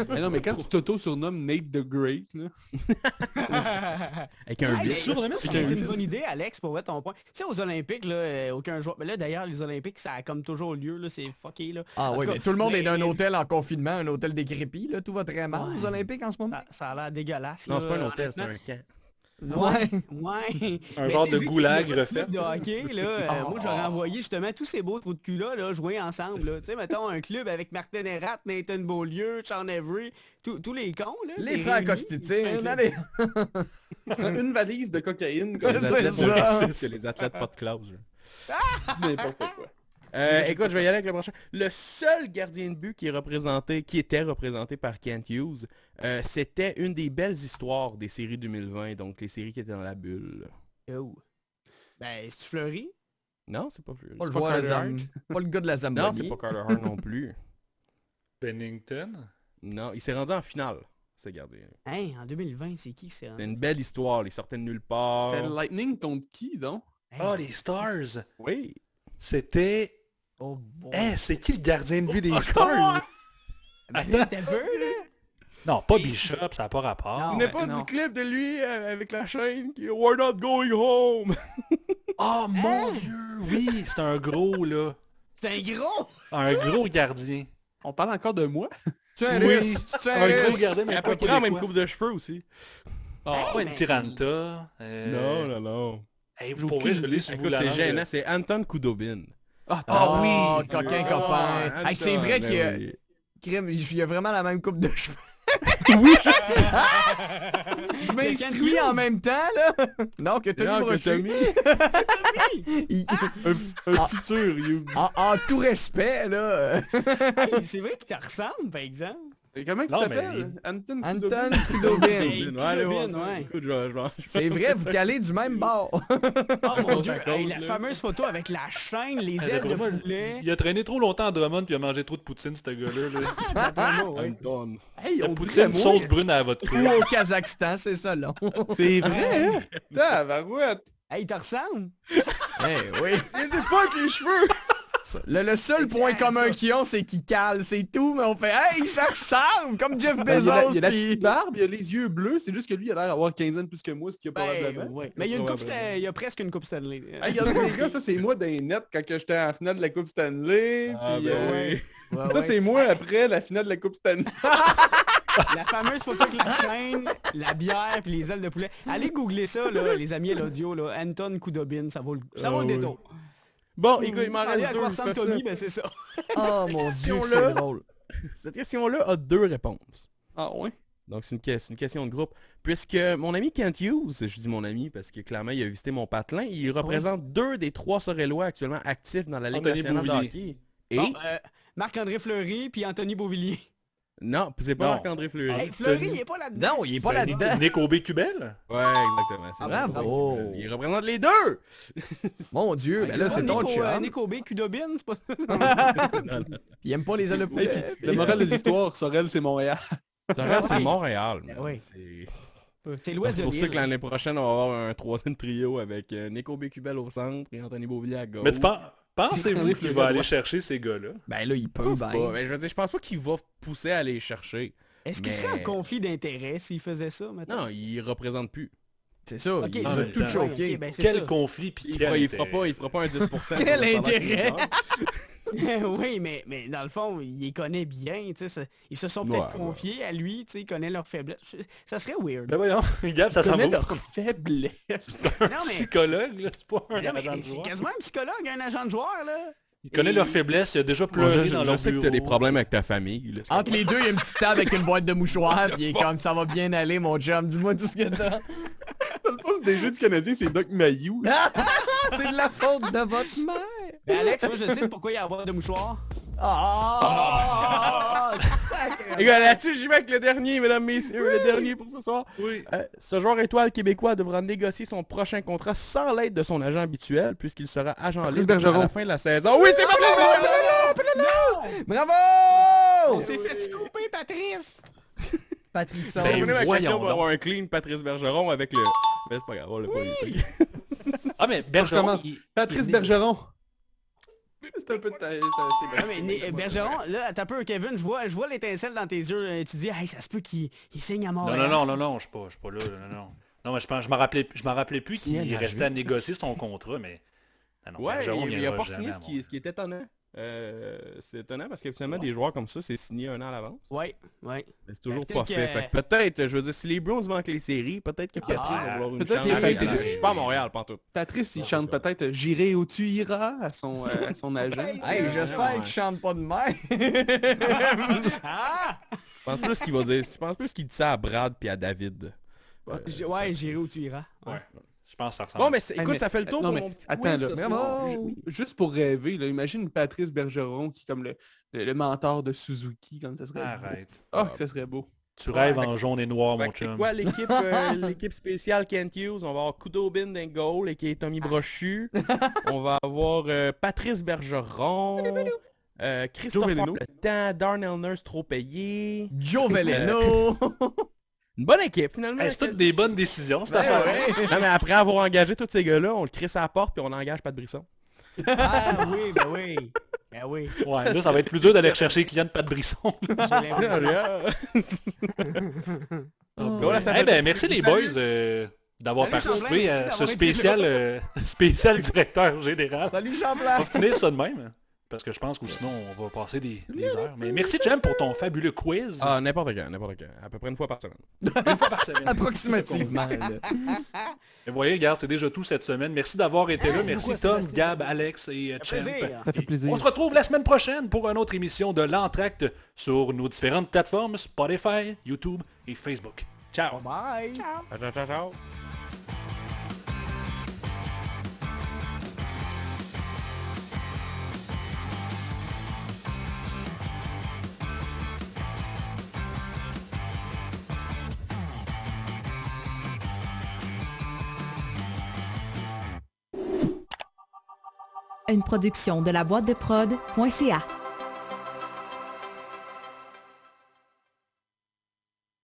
Speaker 10: Mais non, mais quand tu t'auto-surnommes Nate the Great, là.
Speaker 7: avec un
Speaker 9: Hey,
Speaker 7: bis.
Speaker 9: sûrement, c'est une bonne idée, Alex, pour ton point. Tu sais, aux Olympiques, là, aucun joueur... Mais là, d'ailleurs, les Olympiques, ça a comme toujours lieu, là, c'est fucké, là.
Speaker 8: Ah
Speaker 9: En
Speaker 8: oui,
Speaker 9: tout
Speaker 8: mais
Speaker 9: cas,
Speaker 8: tout le monde
Speaker 9: mais-
Speaker 8: est dans un hôtel en confinement, un hôtel décrépit, là. Tout va très mal
Speaker 9: Ouais.
Speaker 8: aux Olympiques en ce moment.
Speaker 9: Ça a l'air dégueulasse.
Speaker 7: Non, c'est
Speaker 9: là,
Speaker 7: pas un hôtel, c'est
Speaker 9: honnêtement.
Speaker 7: un camp.
Speaker 8: Ouais.
Speaker 9: Ouais.
Speaker 2: Un
Speaker 9: Mais
Speaker 2: genre
Speaker 9: tu sais,
Speaker 2: de
Speaker 9: vu
Speaker 2: goulag
Speaker 9: qu'il y a
Speaker 2: refait.
Speaker 9: un club de hockey, là, moi, j'aurais envoyé justement tous ces beaux trous de cul-là là, jouer ensemble. Là. Tu sais, mettons un club avec Martin Erat, Nathan Beaulieu, Sean Avery, tous les cons. Là,
Speaker 8: Les
Speaker 9: des
Speaker 8: frères
Speaker 9: réunis.
Speaker 8: Costitine, allez.
Speaker 10: Une valise de cocaïne.
Speaker 7: Les
Speaker 10: Comme
Speaker 8: C'est
Speaker 7: athlètes
Speaker 8: ça.
Speaker 7: de c'est les athlètes pas de classe. genre.
Speaker 10: n'importe quoi.
Speaker 7: Écoute, je vais y aller avec le prochain. Le seul gardien de but qui était représenté par Kent Hughes, c'était une des belles histoires des séries 2020, donc les séries qui étaient dans la bulle.
Speaker 9: Oh. Ben, c'est-tu Fleury?
Speaker 7: Non, c'est pas Fleury.
Speaker 8: Pas le,
Speaker 7: C'est
Speaker 8: joueur de
Speaker 7: Carter
Speaker 8: Zam-
Speaker 7: Hart.
Speaker 8: pas le gars de la
Speaker 7: Non,
Speaker 8: Zamboni.
Speaker 7: c'est pas Carter Hart non plus.
Speaker 2: Bennington.
Speaker 7: Non, il s'est rendu en finale, ce gardien.
Speaker 9: Hein, en 2020, c'est qui c'est?
Speaker 7: C'est une belle histoire, il sortait de nulle part.
Speaker 10: Fait le Lightning contre qui, donc?
Speaker 2: Ah, les Stars.
Speaker 7: Oui.
Speaker 2: C'était...
Speaker 9: Oh, bon.
Speaker 2: c'est qui le gardien de but des Stars?
Speaker 9: Ben, là, t'es peu, là?
Speaker 2: Non, pas Bishop, ça n'a pas rapport.
Speaker 9: Non.
Speaker 7: Tu n'es
Speaker 9: ouais,
Speaker 7: pas
Speaker 9: non.
Speaker 7: du clip de lui avec la chaîne qui est We're not going home.
Speaker 2: Oh mon Dieu, oui, c'est un gros, là.
Speaker 9: C'est un gros!
Speaker 2: Un gros gardien.
Speaker 10: On parle encore de moi?
Speaker 8: Tu es un
Speaker 2: Oui,
Speaker 8: russe, tu es
Speaker 2: un
Speaker 8: un
Speaker 2: gros
Speaker 8: russe.
Speaker 2: gardien, mais
Speaker 7: À
Speaker 2: pas
Speaker 7: peu près la même
Speaker 2: québécois.
Speaker 7: coupe de cheveux aussi.
Speaker 2: Ah, pas une
Speaker 9: mais-
Speaker 2: Tiranta.
Speaker 7: Non.
Speaker 2: Hey, pour vrai, je l'ai sur
Speaker 7: Écoute, c'est gênant, c'est Anton Kudobin.
Speaker 8: Ah oui, coquin
Speaker 7: Ah,
Speaker 8: copain.
Speaker 7: Anton,
Speaker 8: Hey, c'est vrai
Speaker 7: ben
Speaker 8: qu'il y a...
Speaker 7: oui.
Speaker 8: Crème, il y a vraiment la même coupe de cheveux.
Speaker 10: Oui!
Speaker 8: Je m'inscris en même temps, là. Non, que Tommy
Speaker 7: Non, que
Speaker 8: Brochu.
Speaker 7: Tommy.
Speaker 8: Il-
Speaker 10: Un futur, Hughes.
Speaker 8: en tout respect, là.
Speaker 9: Hey, c'est vrai qu'il te ressemble, par exemple.
Speaker 10: Et comment il
Speaker 2: Non, mais
Speaker 10: s'appelle? Anton
Speaker 8: Anton
Speaker 10: Kudobin.
Speaker 8: Kudobin.
Speaker 9: Hey,
Speaker 7: Ouais, allez voir
Speaker 9: Kudobin,
Speaker 7: ça.
Speaker 9: ouais.
Speaker 7: Écoute, je
Speaker 8: C'est vrai, vous calez du même bord.
Speaker 9: Oh mon dieu,
Speaker 7: ça
Speaker 9: hey,
Speaker 7: compte,
Speaker 9: la
Speaker 7: là.
Speaker 9: fameuse photo avec la chaîne, les ailes de
Speaker 2: D'après moi,
Speaker 9: poulet.
Speaker 2: il a traîné trop longtemps à Drummond puis il a mangé trop de poutine, ce gars-là. là.
Speaker 9: D'après moi, ouais.
Speaker 7: Anton.
Speaker 10: Hey,
Speaker 2: La
Speaker 10: on
Speaker 2: poutine
Speaker 10: dirait
Speaker 2: sauce
Speaker 10: moi.
Speaker 2: brune à votre
Speaker 8: Ou
Speaker 2: cou.
Speaker 8: au Kazakhstan, c'est ça, là.
Speaker 10: C'est vrai, hein? Tabarouette.
Speaker 9: Hey, il te ressemble.
Speaker 8: Eh oui.
Speaker 7: Mais c'est pas avec les cheveux.
Speaker 8: Le seul point commun qu'ils ont, c'est qu'ils calent, c'est tout, mais on fait « Hey, ça ressemble! » Comme Jeff
Speaker 10: Ben, il y a
Speaker 8: Bezos,
Speaker 10: la
Speaker 8: pis...
Speaker 10: petite barbe, il y a les yeux bleus, c'est juste que lui, il a l'air d'avoir 15 ans de plus que moi, ce qu'il y a
Speaker 9: Ben,
Speaker 10: probablement.
Speaker 9: ouais. Mais il y a une coupe il y a presque une coupe Stanley.
Speaker 10: Hey, regardez les gars, ça c'est moi dans les nets quand que j'étais en finale de la Coupe Stanley.
Speaker 7: Ah,
Speaker 10: puis,
Speaker 7: ben oui.
Speaker 9: Ouais,
Speaker 10: Ça
Speaker 9: ouais.
Speaker 10: c'est moi après la finale de la Coupe Stanley.
Speaker 9: La fameuse photo avec la chaîne, la bière puis les ailes de poulet. Allez googler ça, là, les amis à l'audio, là. Anton Kudobin, ça vaut le
Speaker 10: Ah
Speaker 9: détour.
Speaker 7: Bon, écoute, il m'en
Speaker 9: Allez,
Speaker 7: reste
Speaker 9: à
Speaker 7: deux.
Speaker 9: quoi
Speaker 7: je
Speaker 9: ressemble
Speaker 7: fais ça.
Speaker 9: Tommy, ben c'est ça.
Speaker 8: Oh mon Dieu, que
Speaker 7: question-là.
Speaker 8: c'est drôle.
Speaker 7: Cette question-là a deux réponses.
Speaker 10: Ah ouais?
Speaker 7: Donc, c'est une question de groupe. Puisque mon ami Kent Hughes, je dis mon ami parce que clairement, il a visité mon patelin, il représente deux des trois Sorellois actuellement actifs dans la Ligue
Speaker 2: Anthony
Speaker 7: nationale de
Speaker 2: Beauvillier.
Speaker 7: hockey. Et...
Speaker 9: Bon, Marc-André Fleury puis Anthony Beauvillier.
Speaker 7: Non, c'est pas
Speaker 2: Non.
Speaker 7: Marc-André Fleury.
Speaker 9: Hey, Fleury, il est pas là-dedans.
Speaker 8: Non, il est pas là-dedans.
Speaker 2: Nick Aubé-Cubel?
Speaker 7: Ouais, exactement. c'est
Speaker 8: Ah, bravo.
Speaker 7: Marc-André Fleury. Il représente les deux!
Speaker 8: Mon Dieu, ben là, c'est ton chum.
Speaker 9: Nico B, Kudobin, c'est pas ça?
Speaker 8: Il aime pas les ailes de
Speaker 10: Hey,
Speaker 8: poulet.
Speaker 10: puis, le moral de l'histoire, Sorel, c'est Montréal.
Speaker 7: C'est Montréal. man.
Speaker 9: Oui.
Speaker 7: C'est
Speaker 9: C'est l'ouest
Speaker 7: c'est
Speaker 9: de
Speaker 7: pour ça que
Speaker 9: l'île.
Speaker 7: l'année prochaine, on va avoir un troisième trio avec Nico Bécubel au centre et Anthony Beauvillier à gauche.
Speaker 2: Mais pensez-vous
Speaker 10: Fleury
Speaker 2: qu'il
Speaker 10: à
Speaker 2: va aller
Speaker 10: droite.
Speaker 2: chercher ces gars-là?
Speaker 8: Ben là, il
Speaker 7: Je
Speaker 8: peut,
Speaker 7: pense
Speaker 8: ben.
Speaker 7: pas. Mais je veux dire, je pense pas qu'il va pousser à aller chercher.
Speaker 9: Est-ce qu'il
Speaker 7: Mais-
Speaker 9: serait en conflit d'intérêts s'il faisait ça, maintenant?
Speaker 7: Non, il représente plus.
Speaker 8: C'est ça,
Speaker 9: Ok,
Speaker 8: il
Speaker 2: en
Speaker 8: a
Speaker 2: même
Speaker 8: tout
Speaker 2: temps.
Speaker 8: choqué.
Speaker 9: Ok, ben c'est
Speaker 2: Quel
Speaker 9: ça.
Speaker 2: conflit pis
Speaker 7: Il
Speaker 2: quel
Speaker 7: fera
Speaker 2: intérêt.
Speaker 7: pas un 10%.
Speaker 8: Quel intérêt?
Speaker 9: Oui, mais dans le fond, il les connaît bien, tu sais. Ils se sont peut-être confiés à lui, tu sais, il connaît leurs faiblesses. Ça serait weird.
Speaker 2: Ben voyons, Gab, ça s'en va.
Speaker 10: Leur faiblesse.
Speaker 2: C'est un psychologue, là. C'est pas un agent de
Speaker 9: c'est
Speaker 2: joueur.
Speaker 9: quasiment un psychologue, un agent de joueur, là.
Speaker 2: Il connaît leurs faiblesses, il a déjà pleuré dans leur bureau.
Speaker 7: Je sais que t'as des problèmes avec ta famille. Là,
Speaker 8: entre les deux, il y a une petite table avec une boîte de mouchoirs, puis il est comme ça va bien aller, mon chum. Dis-moi tout ce que t'as.
Speaker 10: Dans le fond, des jeux du Canadien, c'est Doc Mayou.
Speaker 8: C'est de la faute de votre mère.
Speaker 9: Ben Alex, moi je sais pourquoi il y a la boîte de mouchoirs.
Speaker 7: Les gars, là-dessus, j'y vais avec le dernier, mesdames, messieurs, le dernier pour ce soir.
Speaker 2: Oui.
Speaker 7: Ce joueur étoile québécois devra négocier son prochain contrat sans l'aide de son agent habituel, puisqu'il sera agent libre à la fin de la saison. Oui, c'est Patrice Bergeron!
Speaker 8: Bravo!
Speaker 9: On s'est fait couper, Patrice!
Speaker 8: Patrice.
Speaker 7: Ben, ma question
Speaker 2: voyons
Speaker 7: pour avoir un clean Patrice Bergeron avec le... Mais c'est pas grave, on l'a pas eu.
Speaker 2: Ah, mais Bergeron...
Speaker 10: Patrice Bergeron. C'est un peu de
Speaker 9: mais Bergeron, là, t'as peu, Kevin, je vois l'étincelle dans tes yeux. Tu dis, hey, ça se peut qu'il signe à Montréal.
Speaker 2: Non, je suis pas là. Non, mais je m'en rappelais plus qu'il restait à négocier son contrat, mais... Non,
Speaker 7: ouais,
Speaker 2: Bergeron,
Speaker 7: il a pas signé ce qui est étonnant. C'est étonnant parce qu'habituellement, des joueurs comme ça, c'est signé un an à l'avance.
Speaker 9: Ouais.
Speaker 7: Mais c'est toujours pas fait. Fait que peut-être, je veux dire, si les Browns manquent les séries, peut-être que Patrice va avoir une chance. Je suis pas à Montréal, pantoute.
Speaker 10: Patrice, il chante peut-être « J'irai où tu iras » à son agent.
Speaker 8: Hey, j'espère qu'il chante pas de mer.
Speaker 7: Je pense plus qu'il va dire. Je pense plus qu'il dit ça à Brad puis à David.
Speaker 9: Ouais, j'irai où tu iras.
Speaker 2: Ouais. Je pense que ça ressemble.
Speaker 7: Bon, mais écoute, ça fait le tour pour mon petit
Speaker 10: attends,
Speaker 7: quiz,
Speaker 10: là, juste pour rêver, là, imagine Patrice Bergeron qui est comme le mentor de Suzuki, comme ça serait
Speaker 2: Arrête.
Speaker 10: beau. Oh, que ça serait beau.
Speaker 2: Tu rêves en jaune et noir, mon chum.
Speaker 7: C'est quoi l'équipe spéciale Kent Hughes? On va avoir Kudobin d'un goal et qui est Tommy Brochu. On va avoir Patrice Bergeron. Christopher Letang, Darnell Nurse trop payé.
Speaker 8: Joe Veleno.
Speaker 7: Une bonne équipe, finalement.
Speaker 2: C'est toutes des bonnes décisions, cette affaire.
Speaker 7: Non, mais après avoir engagé tous ces gars-là, on le crisse à la porte puis on engage pas de Brisson.
Speaker 9: Ah oui, ben oui. Ben oui.
Speaker 2: Ouais, là, ça va être plus dur d'aller rechercher les clients de Pat Brisson.
Speaker 9: J'ai l'impression.
Speaker 2: Merci les boys d'avoir participé à ce spécial directeur général.
Speaker 8: Salut Champlain.
Speaker 2: On va finir ça de même. Parce que je pense que sinon, on va passer des heures. Mais merci, Jem, pour ton fabuleux quiz.
Speaker 7: Ah, n'importe quand. À peu près une fois par semaine.
Speaker 2: Une fois par semaine.
Speaker 8: Approximativement.
Speaker 2: Et vous voyez, regarde, c'est déjà tout cette semaine. Merci d'avoir été là. Merci Tom, Gab, Alex et Champ.
Speaker 10: Ça fait plaisir.
Speaker 2: On se retrouve la semaine prochaine pour une autre émission de l'Entracte sur nos différentes plateformes Spotify, YouTube et Facebook. Ciao.
Speaker 9: Bye.
Speaker 7: Ciao.
Speaker 1: Une production de la boîte de prod.ca.